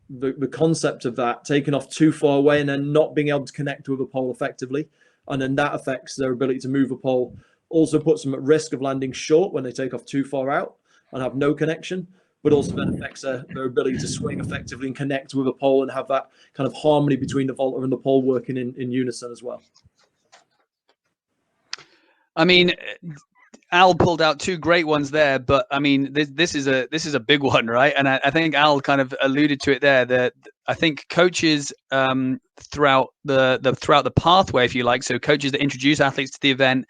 the concept of that, taking off too far away and then not being able to connect with a pole effectively. And then that affects their ability to move a pole, also puts them at risk of landing short when they take off too far out and have no connection, but also then affects their ability to swing effectively and connect with a pole and have that kind of harmony between the vaulter and the pole working in unison as well. I mean, Al pulled out two great ones there, but I mean, this is a big one, right? And I think Al kind of alluded to it there. That I think coaches throughout the pathway, if you like, so coaches that introduce athletes to the event,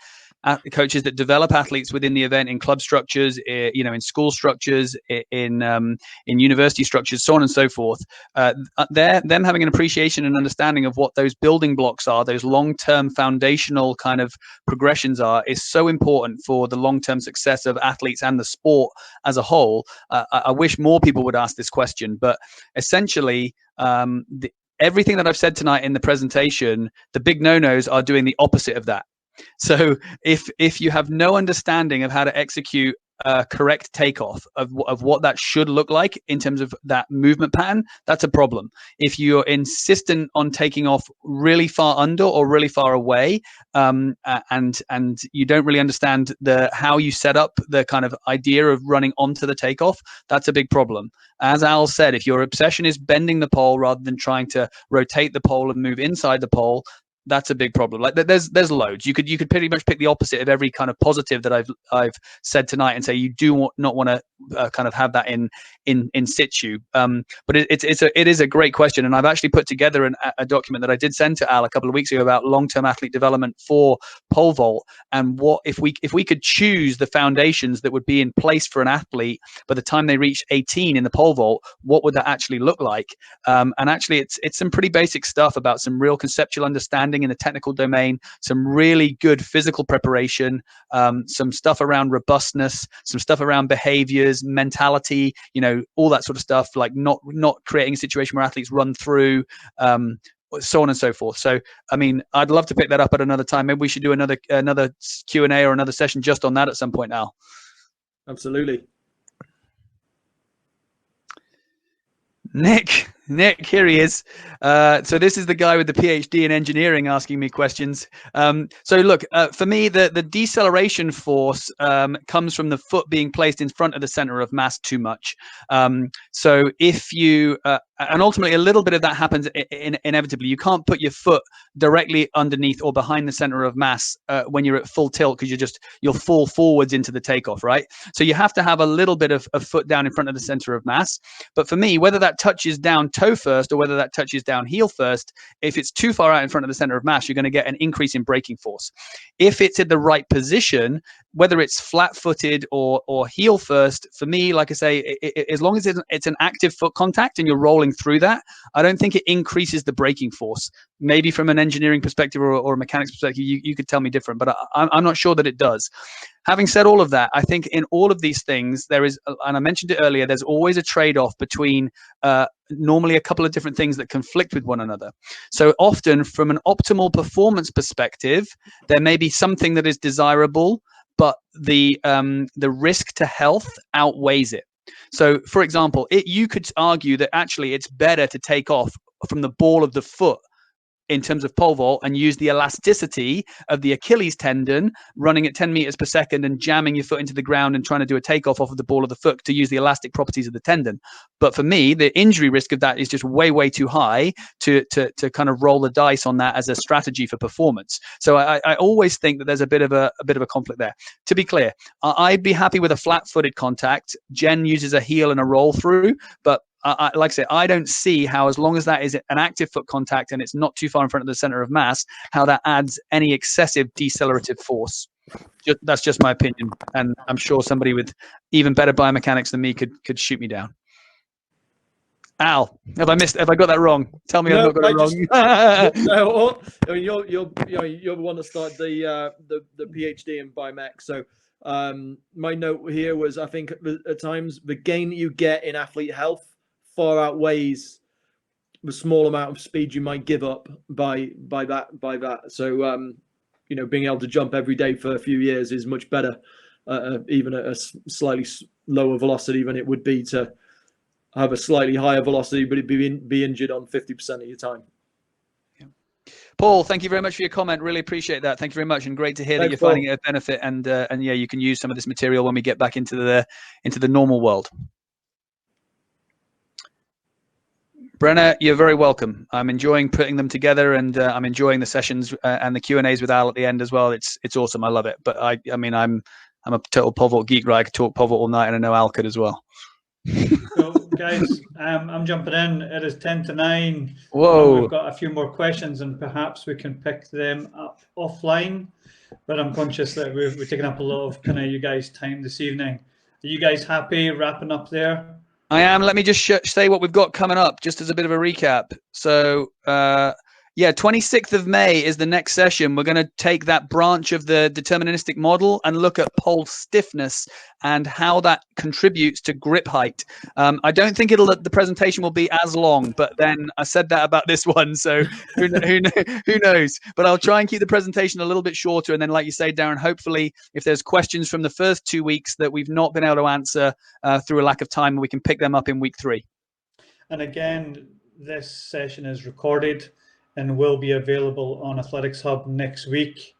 coaches that develop athletes within the event in club structures, in school structures, in university structures, so on and so forth. Them having an appreciation and understanding of what those building blocks are, those long-term foundational kind of progressions are, is so important for the long-term success of athletes and the sport as a whole. I wish more people would ask this question, but essentially, everything that I've said tonight in the presentation, the big no-nos are doing the opposite of that. So if you have no understanding of how to execute a correct takeoff of what that should look like in terms of that movement pattern, that's a problem. If you're insistent on taking off really far under or really far away, and you don't really understand how you set up the kind of idea of running onto the takeoff, that's a big problem. As Al said, if your obsession is bending the pole rather than trying to rotate the pole and move inside the pole, that's a big problem. Like there's loads. You could pretty much pick the opposite of every kind of positive that I've said tonight and say you do not want to kind of have that in situ. But it is a great question, and I've actually put together a document that I did send to Al a couple of weeks ago about long-term athlete development for pole vault, and what if we could choose the foundations that would be in place for an athlete by the time they reach 18 in the pole vault, what would that actually look like? And actually, it's some pretty basic stuff about some real conceptual understanding in the technical domain, some really good physical preparation, some stuff around robustness, some stuff around behaviors, mentality, all that sort of stuff, like not creating a situation where athletes run through, so on and so forth. So, I mean, I'd love to pick that up at another time. Maybe we should do another Q&A or another session just on that at some point, Al. Absolutely. Nick, here he is. So this is the guy with the PhD in engineering asking me questions. So look, for me, the deceleration force comes from the foot being placed in front of the center of mass too much. So if you, and ultimately a little bit of that happens inevitably. You can't put your foot directly underneath or behind the center of mass when you're at full tilt, because you'll fall forwards into the takeoff, right? So you have to have a little bit of foot down in front of the center of mass. But for me, whether that touches down toe first or whether that touches down heel first, if it's too far out in front of the center of mass, you're going to get an increase in braking force. If it's in the right position, whether it's flat-footed or heel first, for me, like I say, as long as it's an active foot contact and you're rolling through that, I don't think it increases the braking force. Maybe from an engineering perspective or a mechanics perspective, you could tell me different, but I'm not sure that it does. Having said all of that, I think in all of these things, there is, and I mentioned it earlier, there's always a trade-off between normally a couple of different things that conflict with one another. So often from an optimal performance perspective, there may be something that is desirable, but the risk to health outweighs it. So for example, you could argue that actually it's better to take off from the ball of the foot in terms of pole vault and use the elasticity of the Achilles tendon running at 10 meters per second and jamming your foot into the ground and trying to do a takeoff off of the ball of the foot to use the elastic properties of the tendon. But for me, the injury risk of that is just way too high to kind of roll the dice on that as a strategy for performance. So I always think that there's a bit of a conflict there. To be clear, I'd be happy with a flat-footed contact. Jen uses a heel and a roll through, but like I say, I don't see how, as long as that is an active foot contact and it's not too far in front of the center of mass, how that adds any excessive decelerative force. That's just my opinion, and I'm sure somebody with even better biomechanics than me could shoot me down. Al, have I got that wrong? Tell me I've not got it wrong. No, I mean, you're the one that started the PhD in biomech. So my note here was, I think at times the gain that you get in athlete health far outweighs the small amount of speed you might give up by that. So being able to jump every day for a few years is much better, even at a slightly lower velocity than it would be to have a slightly higher velocity, but it'd be injured on 50% of your time. Yeah. Paul, thank you very much for your comment. Really appreciate that. Thank you very much, and great to hear that you're finding it a benefit. And yeah, you can use some of this material when we get back into the normal world. Brenna, you're very welcome. I'm enjoying putting them together, and I'm enjoying the sessions and the Q&As with Al at the end as well. It's awesome. I love it. But I mean, I'm a total pole vault geek, right? I could talk pole vault all night, and I know Al could as well. So, guys, I'm jumping in. It is 10 to 9. Whoa. We've got a few more questions, and perhaps we can pick them up offline. But I'm conscious that we're taking up a lot of kind of you guys' time this evening. Are you guys happy wrapping up there? I am. Let me just say what we've got coming up, just as a bit of a recap. So, yeah, 26th of May is the next session. We're going to take that branch of the deterministic model and look at pole stiffness and how that contributes to grip height. I don't think the presentation will be as long, but then I said that about this one, so who knows? But I'll try and keep the presentation a little bit shorter, and then, like you say, Darren, hopefully if there's questions from the first 2 weeks that we've not been able to answer through a lack of time, we can pick them up in week 3. And again, this session is recorded and will be available on Athletics Hub next week,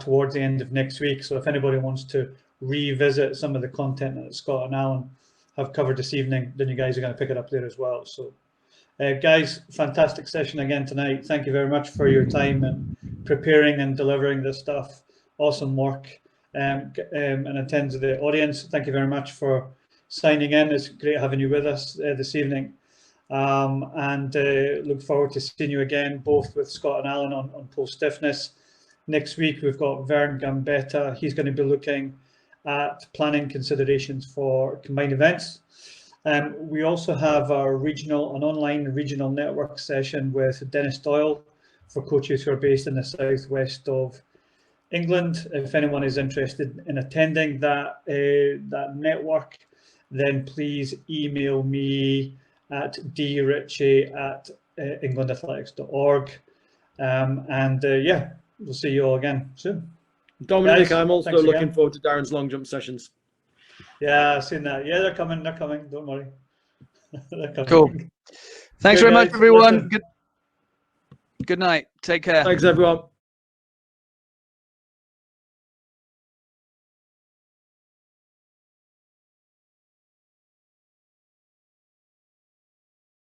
towards the end of next week. So if anybody wants to revisit some of the content that Scott and Alan have covered this evening, then you guys are going to pick it up there as well. So guys, fantastic session again tonight. Thank you very much for your time and preparing and delivering this stuff. Awesome work. And attend to the audience, thank you very much for signing in. It's great having you with us this evening. And look forward to seeing you again, both with Scott and Alan on pole stiffness. Next week, we've got Vern Gambetta. He's going to be looking at planning considerations for combined events. We also have our online regional network session with Dennis Doyle for coaches who are based in the southwest of England. If anyone is interested in attending that network, then please email me at dritchie@englandathletics.org. Yeah, we'll see you all again soon. Dominic, I'm also looking forward to Darren's long jump sessions. Yeah, I've seen that. Yeah, they're coming. Don't worry. They're coming. Cool. Thanks very much, everyone. Good night. Take care. Thanks, everyone.